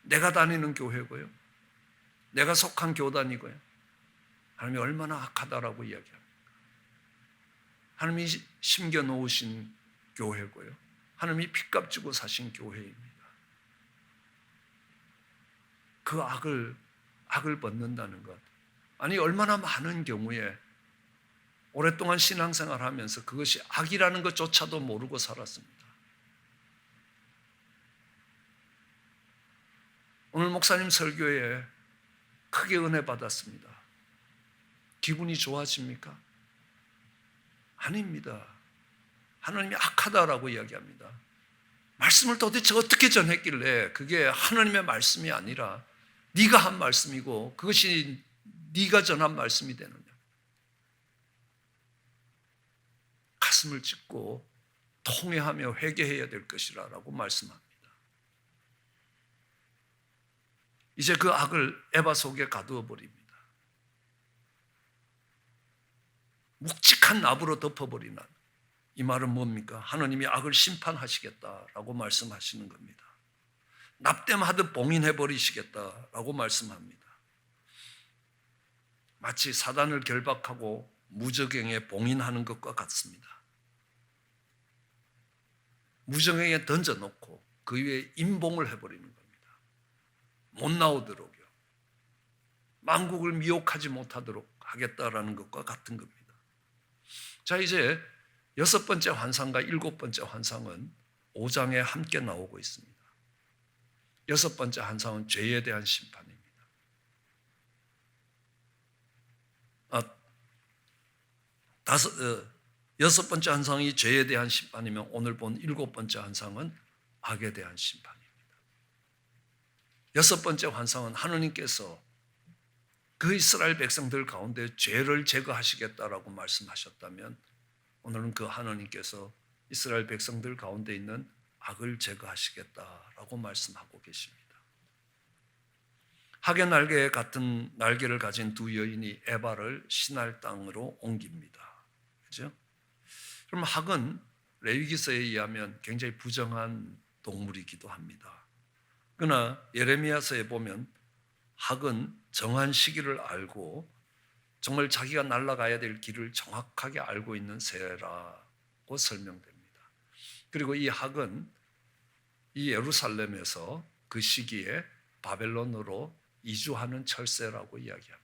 내가 다니는 교회고요. 내가 속한 교단이고요. 하나님이 얼마나 악하다라고 이야기합니다. 하나님이 심겨놓으신 교회고요. 하나님이 핏값 주고 사신 교회입니다. 그 악을 벗는다는 것. 아니 얼마나 많은 경우에 오랫동안 신앙생활을 하면서 그것이 악이라는 것조차도 모르고 살았습니다. 오늘 목사님 설교에 크게 은혜 받았습니다. 기분이 좋아집니까? 아닙니다. 하나님이 악하다라고 이야기합니다. 말씀을 도대체 어떻게 전했길래 그게 하나님의 말씀이 아니라 네가 한 말씀이고 그것이 네가 전한 말씀이 되느냐. 가슴을 찢고 통회하며 회개해야 될 것이라고 말씀합니다. 이제 그 악을 에바 속에 가두어 버립니다. 묵직한 나무로 덮어버리는, 이 말은 뭡니까? 하나님이 악을 심판하시겠다라고 말씀하시는 겁니다. 납땜하듯 봉인해버리시겠다라고 말씀합니다. 마치 사단을 결박하고 무저갱에 봉인하는 것과 같습니다. 무저갱에 던져놓고 그 위에 임봉을 해버리는 겁니다. 못 나오도록요. 만국을 미혹하지 못하도록 하겠다라는 것과 같은 겁니다. 자, 이제 6번째 환상과 7번째 환상은 5장에 함께 나오고 있습니다. 6번째 환상은 죄에 대한 심판입니다. 여섯 번째 환상이 죄에 대한 심판이면 오늘 본 7번째 환상은 악에 대한 심판입니다. 6번째 환상은 하느님께서 그 이스라엘 백성들 가운데 죄를 제거하시겠다라고 말씀하셨다면, 오늘은 그 하느님께서 이스라엘 백성들 가운데 있는 악을 제거하시겠다라고 말씀하고 계십니다. 학의 날개 같은 날개를 가진 두 여인이 에바를 시날 땅으로 옮깁니다. 그렇죠? 그럼 학은 레위기서에 의하면 굉장히 부정한 동물이기도 합니다. 그러나 예레미야서에 보면 학은 정한 시기를 알고 정말 자기가 날아가야 될 길을 정확하게 알고 있는 새라고 설명됩니다. 그리고 이 학은 이 예루살렘에서 그 시기에 바벨론으로 이주하는 철새라고 이야기합니다.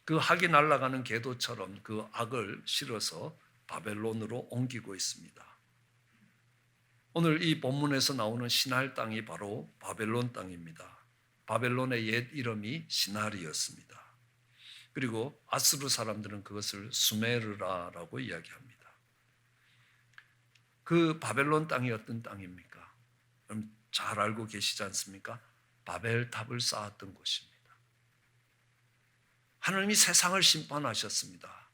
그 학이 날아가는 궤도처럼 그 악을 실어서 바벨론으로 옮기고 있습니다. 오늘 이 본문에서 나오는 시날 땅이 바로 바벨론 땅입니다. 바벨론의 옛 이름이 시날이었습니다. 그리고 아수르 사람들은 그것을 수메르라라고 이야기합니다. 그 바벨론 땅이 어떤 땅입니까? 그럼 잘 알고 계시지 않습니까? 바벨탑을 쌓았던 곳입니다. 하나님이 세상을 심판하셨습니다.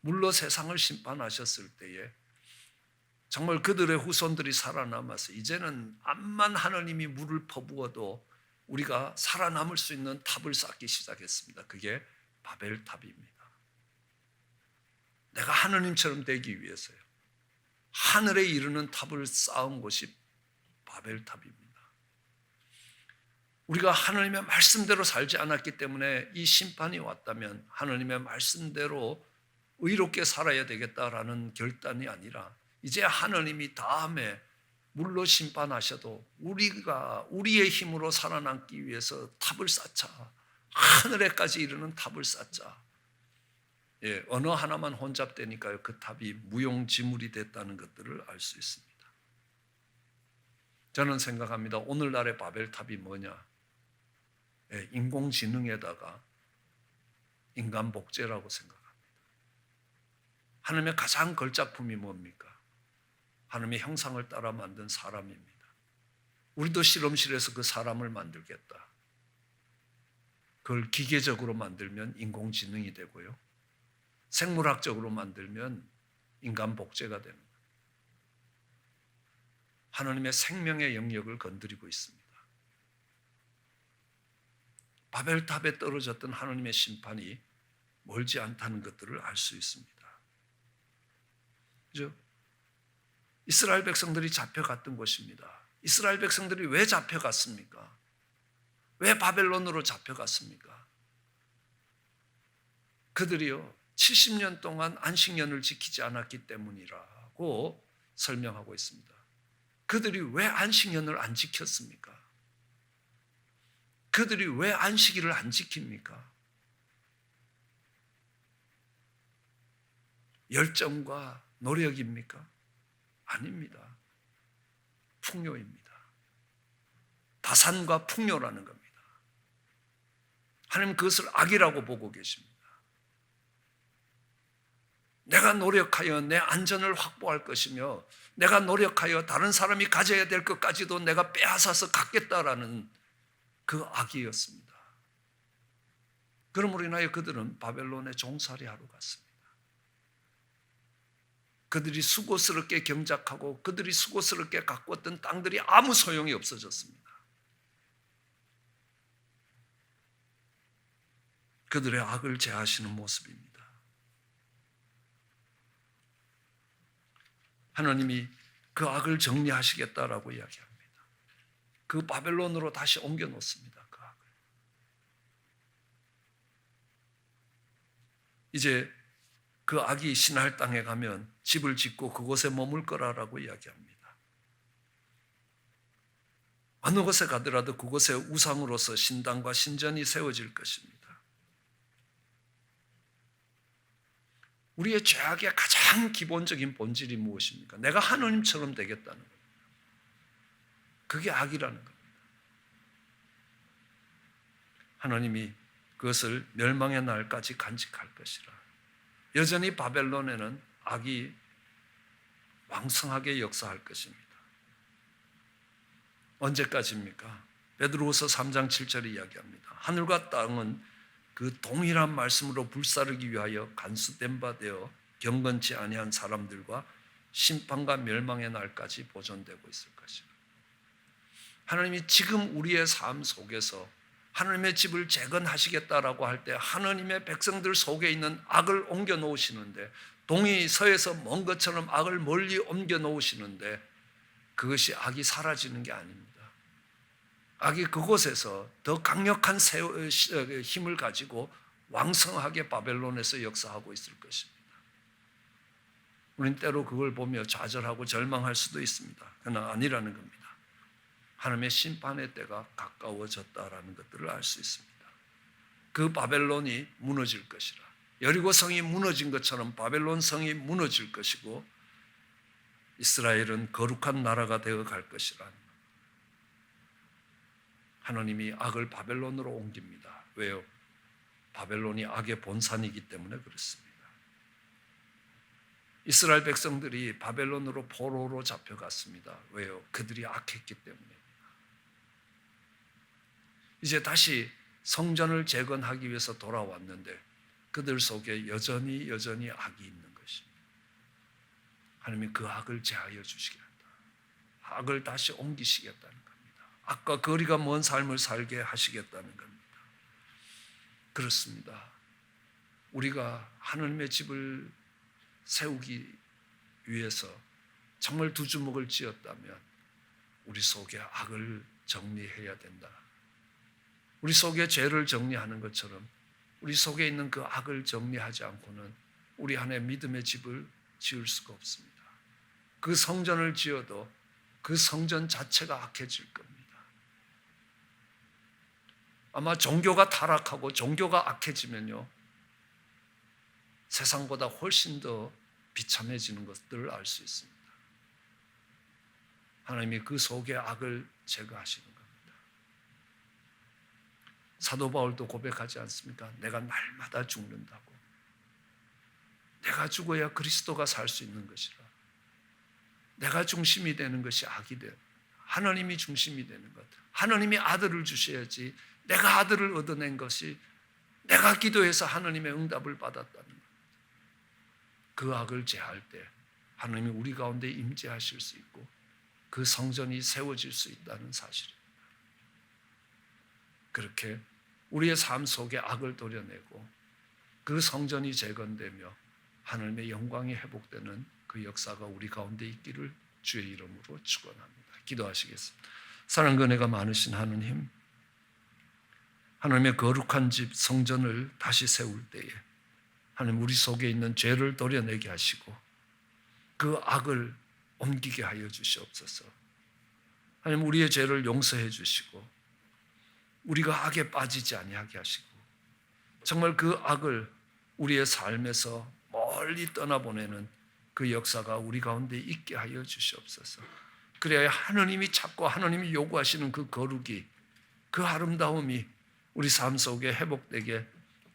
물로 세상을 심판하셨을 때에 정말 그들의 후손들이 살아남아서 이제는 암만 하나님이 물을 퍼부어도 우리가 살아남을 수 있는 탑을 쌓기 시작했습니다. 그게 바벨탑입니다. 내가 하나님처럼 되기 위해서요. 하늘에 이르는 탑을 쌓은 곳이 바벨탑입니다. 우리가 하나님의 말씀대로 살지 않았기 때문에 이 심판이 왔다면 하나님의 말씀대로 의롭게 살아야 되겠다라는 결단이 아니라 이제 하나님이 다음에 물로 심판하셔도 우리가 우리의 힘으로 살아남기 위해서 탑을 쌓자. 하늘에까지 이르는 탑을 쌓자. 예, 어느 하나만 혼잡되니까요. 그 탑이 무용지물이 됐다는 것들을 알 수 있습니다. 저는 생각합니다. 오늘날의 바벨탑이 뭐냐? 예, 인공지능에다가 인간 복제라고 생각합니다. 하나님의 가장 걸작품이 뭡니까? 하나님의 형상을 따라 만든 사람입니다. 우리도 실험실에서 그 사람을 만들겠다. 그걸 기계적으로 만들면 인공지능이 되고요. 생물학적으로 만들면 인간 복제가 됩니다. 하나님의 생명의 영역을 건드리고 있습니다. 바벨탑에 떨어졌던 하나님의 심판이 멀지 않다는 것들을 알 수 있습니다. 그죠? 이스라엘 백성들이 잡혀갔던 곳입니다. 이스라엘 백성들이 왜 잡혀갔습니까? 왜 바벨론으로 잡혀갔습니까? 그들이요 70년 동안 안식년을 지키지 않았기 때문이라고 설명하고 있습니다. 그들이 왜 안식년을 안 지켰습니까? 그들이 왜 안식일을 안 지킵니까? 열정과 노력입니까? 아닙니다. 풍요입니다. 다산과 풍요라는 겁니다. 하나님 그것을 악이라고 보고 계십니다. 내가 노력하여 내 안전을 확보할 것이며 내가 노력하여 다른 사람이 가져야 될 것까지도 내가 빼앗아서 갖겠다라는 그 악이었습니다. 그러므로 인하여 그들은 바벨론에 종살이하러 갔습니다. 그들이 수고스럽게 경작하고 그들이 수고스럽게 가꾸었던 땅들이 아무 소용이 없어졌습니다. 그들의 악을 제하시는 모습입니다. 하나님이 그 악을 정리하시겠다라고 이야기합니다. 그 바벨론으로 다시 옮겨 놓습니다. 그 악을. 이제 그 악이 신할 땅에 가면 집을 짓고 그곳에 머물 거라라고 이야기합니다. 어느 곳에 가더라도 그곳에 우상으로서 신당과 신전이 세워질 것입니다. 우리의 죄악의 가장 기본적인 본질이 무엇입니까? 내가 하나님처럼 되겠다는 겁니다. 그게 악이라는 겁니다. 하나님이 그것을 멸망의 날까지 간직할 것이라. 여전히 바벨론에는 악이 왕성하게 역사할 것입니다. 언제까지입니까? 베드로후서 3장 7절에 이야기합니다. 하늘과 땅은 그 동일한 말씀으로 불사르기 위하여 간수된 바 되어 경건치 아니한 사람들과 심판과 멸망의 날까지 보존되고 있을 것이라. 하나님이 지금 우리의 삶 속에서 하나님의 집을 재건하시겠다라고 할 때 하나님의 백성들 속에 있는 악을 옮겨 놓으시는데, 동이 서에서 먼 것처럼 악을 멀리 옮겨 놓으시는데 그것이 악이 사라지는 게 아닙니다. 악이 그곳에서 더 강력한 힘을 가지고 왕성하게 바벨론에서 역사하고 있을 것입니다. 우리는 때로 그걸 보며 좌절하고 절망할 수도 있습니다. 그러나 아니라는 겁니다. 하나님의 심판의 때가 가까워졌다라는 것들을 알 수 있습니다. 그 바벨론이 무너질 것이라. 여리고 성이 무너진 것처럼 바벨론 성이 무너질 것이고 이스라엘은 거룩한 나라가 되어 갈 것이라. 하나님이 악을 바벨론으로 옮깁니다. 왜요? 바벨론이 악의 본산이기 때문에 그렇습니다. 이스라엘 백성들이 바벨론으로 포로로 잡혀갔습니다. 왜요? 그들이 악했기 때문입니다. 이제 다시 성전을 재건하기 위해서 돌아왔는데 그들 속에 여전히 악이 있는 것입니다. 하나님이 그 악을 제하여 주시겠다. 악을 다시 옮기시겠다는 겁니다. 악과 거리가 먼 삶을 살게 하시겠다는 겁니다. 그렇습니다. 우리가 하나님의 집을 세우기 위해서 정말 두 주먹을 쥐었다면 우리 속에 악을 정리해야 된다. 우리 속에 죄를 정리하는 것처럼 우리 속에 있는 그 악을 정리하지 않고는 우리 안에 믿음의 집을 지을 수가 없습니다. 그 성전을 지어도 그 성전 자체가 악해질 겁니다. 아마 종교가 타락하고 종교가 악해지면요, 세상보다 훨씬 더 비참해지는 것들을 알 수 있습니다. 하나님이 그 속에 악을 제거하시는 겁니다. 사도 바울도 고백하지 않습니까? 내가 날마다 죽는다고. 내가 죽어야 그리스도가 살 수 있는 것이라. 내가 중심이 되는 것이 악이 돼. 하나님이 중심이 되는 것. 하나님이 아들을 주셔야지 내가 아들을 얻어낸 것이 내가 기도해서 하나님의 응답을 받았다는 것. 그 악을 제할 때 하나님이 우리 가운데 임재하실 수 있고 그 성전이 세워질 수 있다는 사실입니다. 그렇게 우리의 삶 속에 악을 도려내고 그 성전이 재건되며 하나님의 영광이 회복되는 그 역사가 우리 가운데 있기를 주의 이름으로 축원합니다. 기도하시겠습니다. 사랑과 은혜가 많으신 하나님, 하나님의 거룩한 집 성전을 다시 세울 때에 하나님 우리 속에 있는 죄를 도려내게 하시고 그 악을 옮기게 하여 주시옵소서. 하나님 우리의 죄를 용서해 주시고 우리가 악에 빠지지 아니하게 하시고 정말 그 악을 우리의 삶에서 멀리 떠나보내는 그 역사가 우리 가운데 있게 하여 주시옵소서. 그래야 하나님이 찾고 하나님이 요구하시는 그 거룩이, 그 아름다움이 우리 삶 속에 회복되게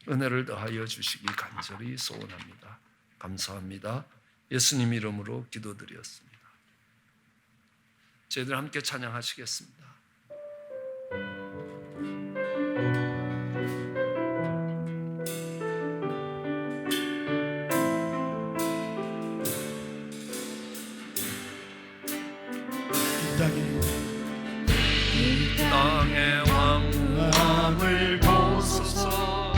은혜를 더하여 주시기 간절히 소원합니다. 감사합니다. 예수님 이름으로 기도드렸습니다. 저희들 함께 찬양하시겠습니다. 이 땅에 땅의 왕을 보소서.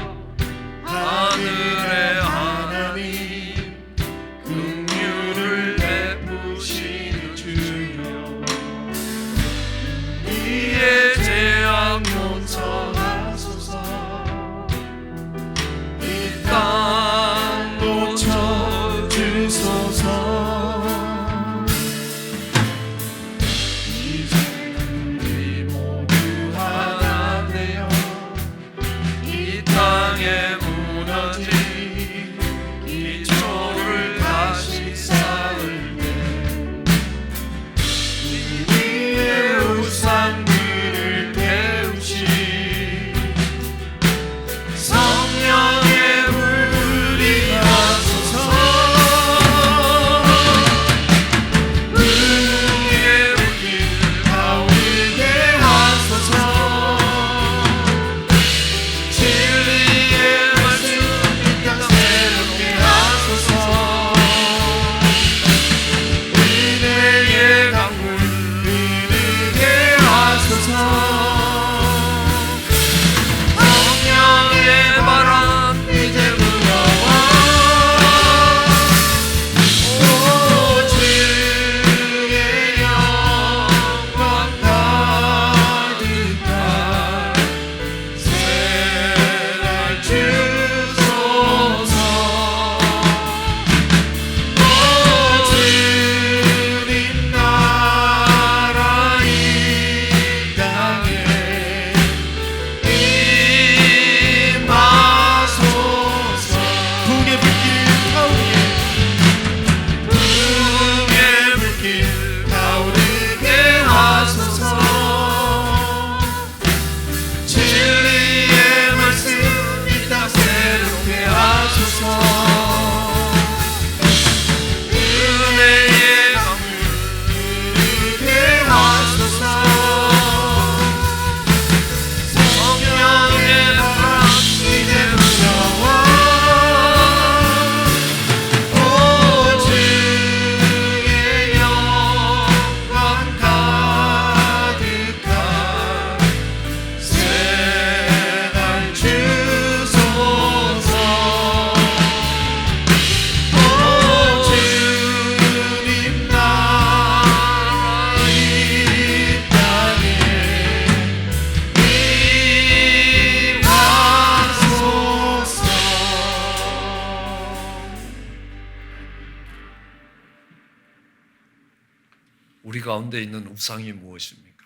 우리 가운데 있는 우상이 무엇입니까?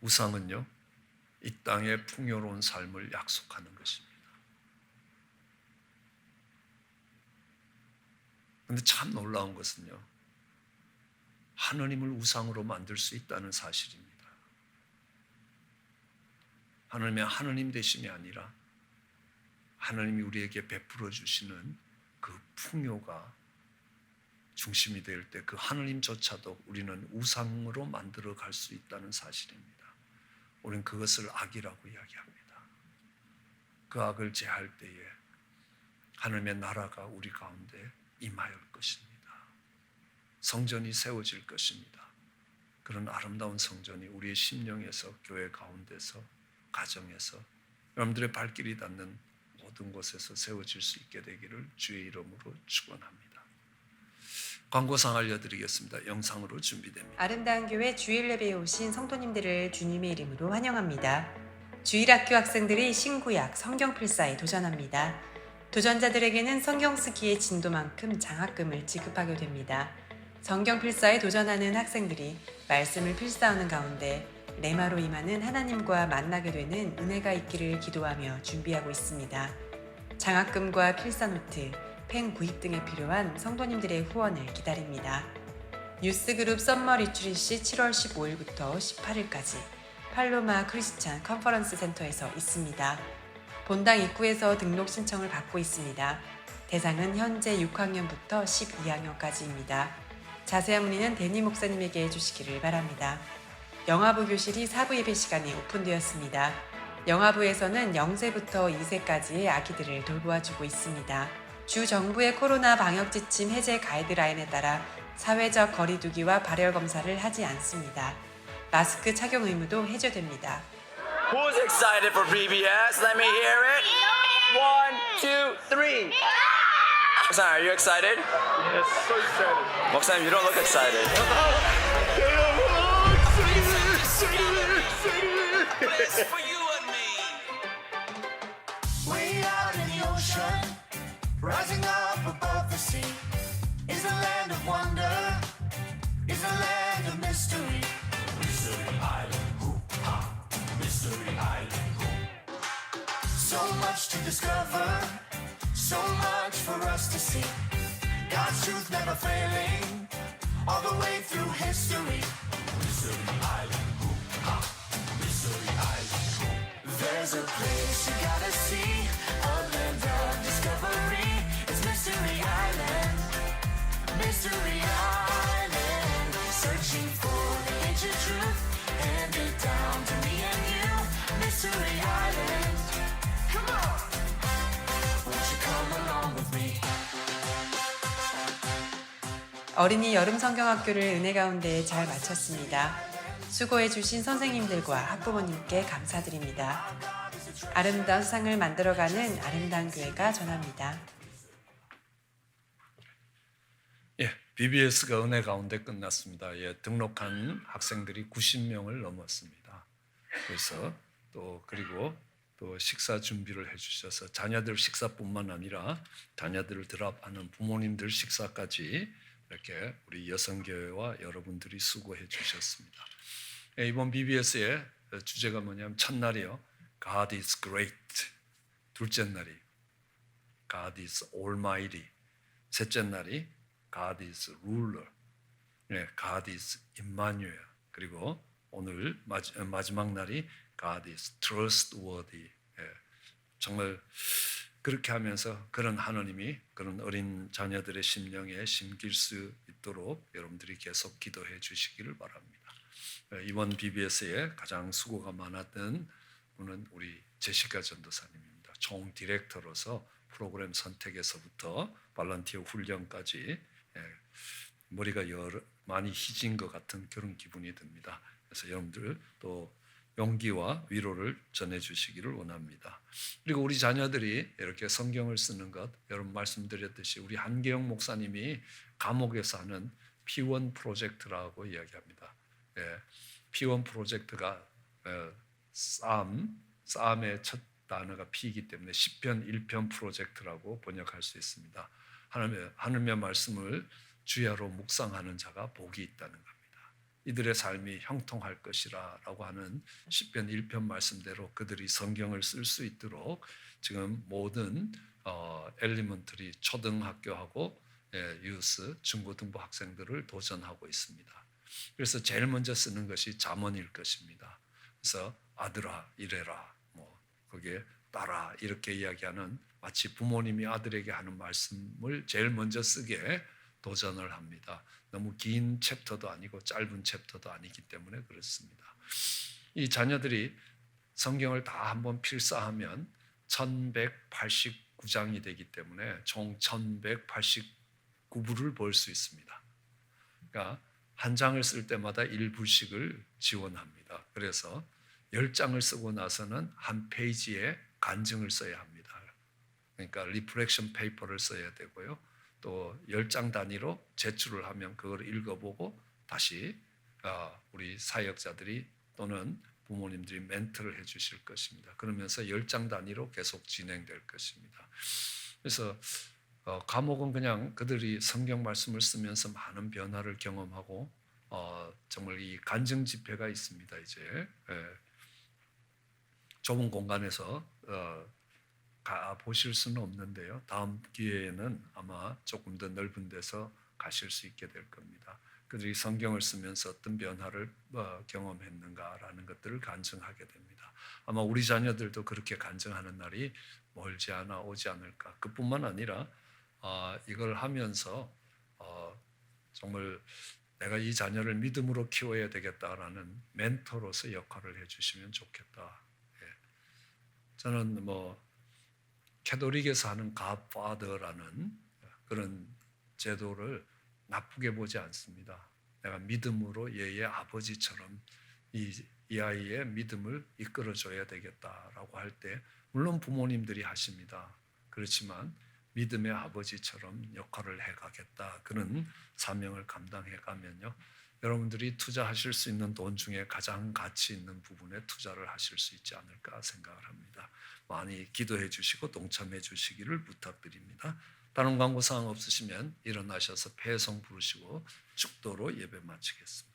우상은요, 이 땅의 풍요로운 삶을 약속하는 것입니다. 그런데 참 놀라운 것은요, 하느님을 우상으로 만들 수 있다는 사실입니다. 하느님의 하느님 되심이 아니라 하느님이 우리에게 베풀어 주시는 그 풍요가 중심이 될 때 그 하느님조차도 우리는 우상으로 만들어 갈 수 있다는 사실입니다. 우리는 그것을 악이라고 이야기합니다. 그 악을 제할 때에 하느님의 나라가 우리 가운데 임하여 것입니다. 성전이 세워질 것입니다. 그런 아름다운 성전이 우리의 심령에서, 교회 가운데서, 가정에서, 여러분들의 발길이 닿는 모든 곳에서 세워질 수 있게 되기를 주의 이름으로 축원합니다. 광고상 알려드리겠습니다. 영상으로 준비됩니다. 아름다운 교회 주일 예배에 오신 성도님들을 주님의 이름으로 환영합니다. 주일학교 학생들이 신구약 성경 필사에 도전합니다. 도전자들에게는 성경 쓰기의 진도만큼 장학금을 지급하게 됩니다. 성경 필사에 도전하는 학생들이 말씀을 필사하는 가운데 레마로 임하는 하나님과 만나게 되는 은혜가 있기를 기도하며 준비하고 있습니다. 장학금과 필사노트, 펜 구입 등에 필요한 성도님들의 후원을 기다립니다. 뉴스그룹 썸머 리트릿이 7월 15일부터 18일까지 팔로마 크리스찬 컨퍼런스 센터에서 있습니다. 본당 입구에서 등록 신청을 받고 있습니다. 대상은 현재 6학년부터 12학년까지입니다. 자세한 문의는 데니 목사님에게 해주시기를 바랍니다. 영화부 교실이 사부 예배 시간에 오픈되었습니다. 영화부에서는 0세부터 2세까지의 아기들을 돌보아주고 있습니다. 주 정부의 코로나 방역 지침 해제 가이드라인에 따라 사회적 거리두기와 발열 검사를 하지 않습니다. 마스크 착용 의무도 해제됩니다. Who's excited for VBS? Let me hear it. 1, 2, 3. 목사님, are you excited? Yes, so excited. 목사님, you don't look excited. It's for you and me. Way out in the ocean, rising up above the sea, is a land of wonder, is a land of mystery. Mystery Island, hoo-ha, Mystery Island, hoo. So much to discover, so much for us to see. God's truth never failing, all the way through history. Mystery Island, hoo-ha, Mystery Island, hoo. There's a place you gotta see, a land of discovery. It's Mystery Island, Mystery Island. Searching for the ancient truth, hand it down to me and you. Mystery Island, come on, won't you come along with me? 어린이 여름 성경학교를 은혜 가운데 잘 마쳤습니다. 수고해주신 선생님들과 학부모님께 감사드립니다. 아름다운 세상을 만들어가는 아름다운 교회가 전합니다. BBS가 은혜 가운데 끝났습니다. 등록한 학생들이 90명을 넘었습니다. 그래서 그리고 식사 준비를 해주셔서 자녀들 식사뿐만 아니라 자녀들을 드랍하는 부모님들 식사까지 이렇게 우리 여성교회와 여러분들이 수고해 주셨습니다. 이번 BBS의 주제가 뭐냐면 첫날이요, God is great. 둘째 날이 God is almighty. 셋째 날이 God is ruler. God is Emmanuel. 그리고 오늘 마지막 날이 God is trustworthy. 정말 그렇게 하면서 그런 하나님이 그런 어린 자녀들의 심령에 심길 수 있도록 여러분들이 계속 기도해 주시기를 바랍니다. 이번 BBS에 가장 수고가 많았던 분은 우리 제시카 전도사님입니다. 총 디렉터로서 프로그램 선택에서부터 발런티어 훈련까지 머리가 많이 희진 것 같은 그런 기분이 듭니다. 그래서 여러분들 또 용기와 위로를 전해주시기를 원합니다. 그리고 우리 자녀들이 이렇게 성경을 쓰는 것, 여러분 말씀드렸듯이 우리 한계영 목사님이 감옥에서 하는 P1 프로젝트라고 이야기합니다. P1 프로젝트가 쌈의 첫 단어가 P이기 때문에 10편 1편 프로젝트라고 번역할 수 있습니다. 하나님의 말씀을 주야로 묵상하는 자가 복이 있다는 겁니다. 이들의 삶이 형통할 것이라 라고 하는 시편 1편 말씀대로 그들이 성경을 쓸 수 있도록 지금 모든 엘리먼터리 초등학교하고 유스, 중고등부 학생들을 도전하고 있습니다. 그래서 제일 먼저 쓰는 것이 잠언일 것입니다. 그래서 아들아 이래라, 거기에 딸아 이렇게 이야기하는 마치 부모님이 아들에게 하는 말씀을 제일 먼저 쓰게 도전을 합니다. 너무 긴 챕터도 아니고 짧은 챕터도 아니기 때문에 그렇습니다. 이 자녀들이 성경을 다 한번 필사하면 1189장이 되기 때문에 총 1189부를 볼 수 있습니다. 그러니까 한 장을 쓸 때마다 1부씩을 지원합니다. 그래서 10장을 쓰고 나서는 한 페이지에 간증을 써야 합니다. 그러니까 리프렉션 페이퍼를 써야 되고요. 또 10장 단위로 제출을 하면 그걸 읽어보고 다시 우리 사역자들이 또는 부모님들이 멘트를 해주실 것입니다. 그러면서 10장 단위로 계속 진행될 것입니다. 그래서 과목은 그냥 그들이 성경 말씀을 쓰면서 많은 변화를 경험하고 정말 이 간증 집회가 있습니다. 이제 좁은 공간에서 가 보실 수는 없는데요. 다음 기회에는 아마 조금 더 넓은 데서 가실 수 있게 될 겁니다. 그들이 성경을 쓰면서 어떤 변화를 경험했는가라는 것들을 간증하게 됩니다. 아마 우리 자녀들도 그렇게 간증하는 날이 멀지 않아 오지 않을까. 그뿐만 아니라 이걸 하면서 정말 내가 이 자녀를 믿음으로 키워야 되겠다라는 멘토로서 역할을 해주시면 좋겠다. 저는 캐톨릭에서 하는 갓파더라는 그런 제도를 나쁘게 보지 않습니다. 내가 믿음으로 얘의 아버지처럼 이 아이의 믿음을 이끌어줘야 되겠다라고 할 때 물론 부모님들이 하십니다. 그렇지만 믿음의 아버지처럼 역할을 해가겠다. 그런 사명을 감당해 가면요. 여러분들이 투자하실 수 있는 돈 중에 가장 가치 있는 부분에 투자를 하실 수 있지 않을까 생각을 합니다. 많이 기도해 주시고 동참해 주시기를 부탁드립니다. 다른 광고사항 없으시면 일어나셔서 배송 부르시고 축도로 예배 마치겠습니다.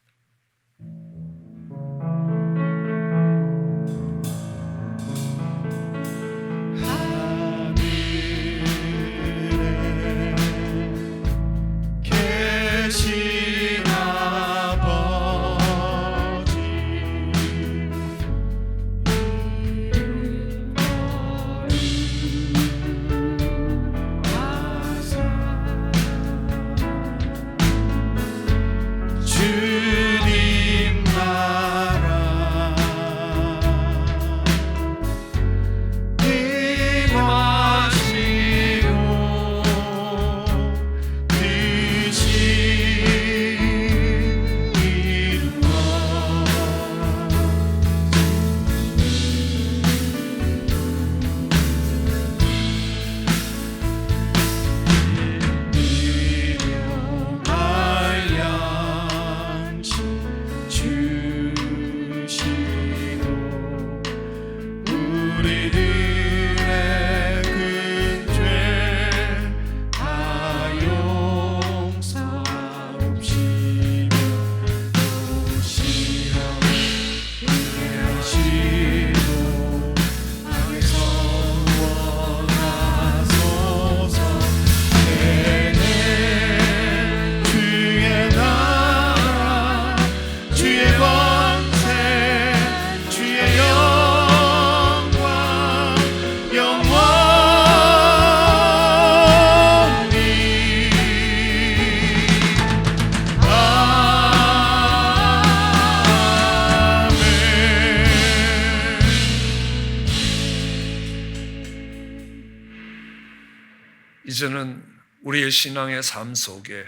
이제는 우리의 신앙의 삶 속에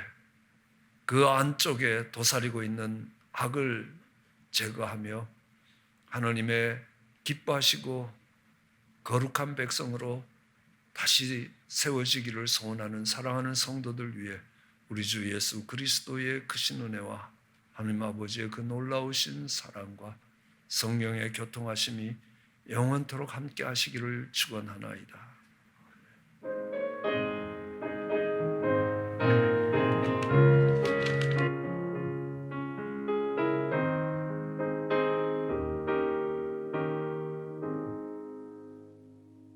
그 안쪽에 도사리고 있는 악을 제거하며 하나님의 기뻐하시고 거룩한 백성으로 다시 세워지기를 소원하는 사랑하는 성도들 위해 우리 주 예수 그리스도의 크신 은혜와 하나님 아버지의 그 놀라우신 사랑과 성령의 교통하심이 영원토록 함께 하시기를 축원하나이다.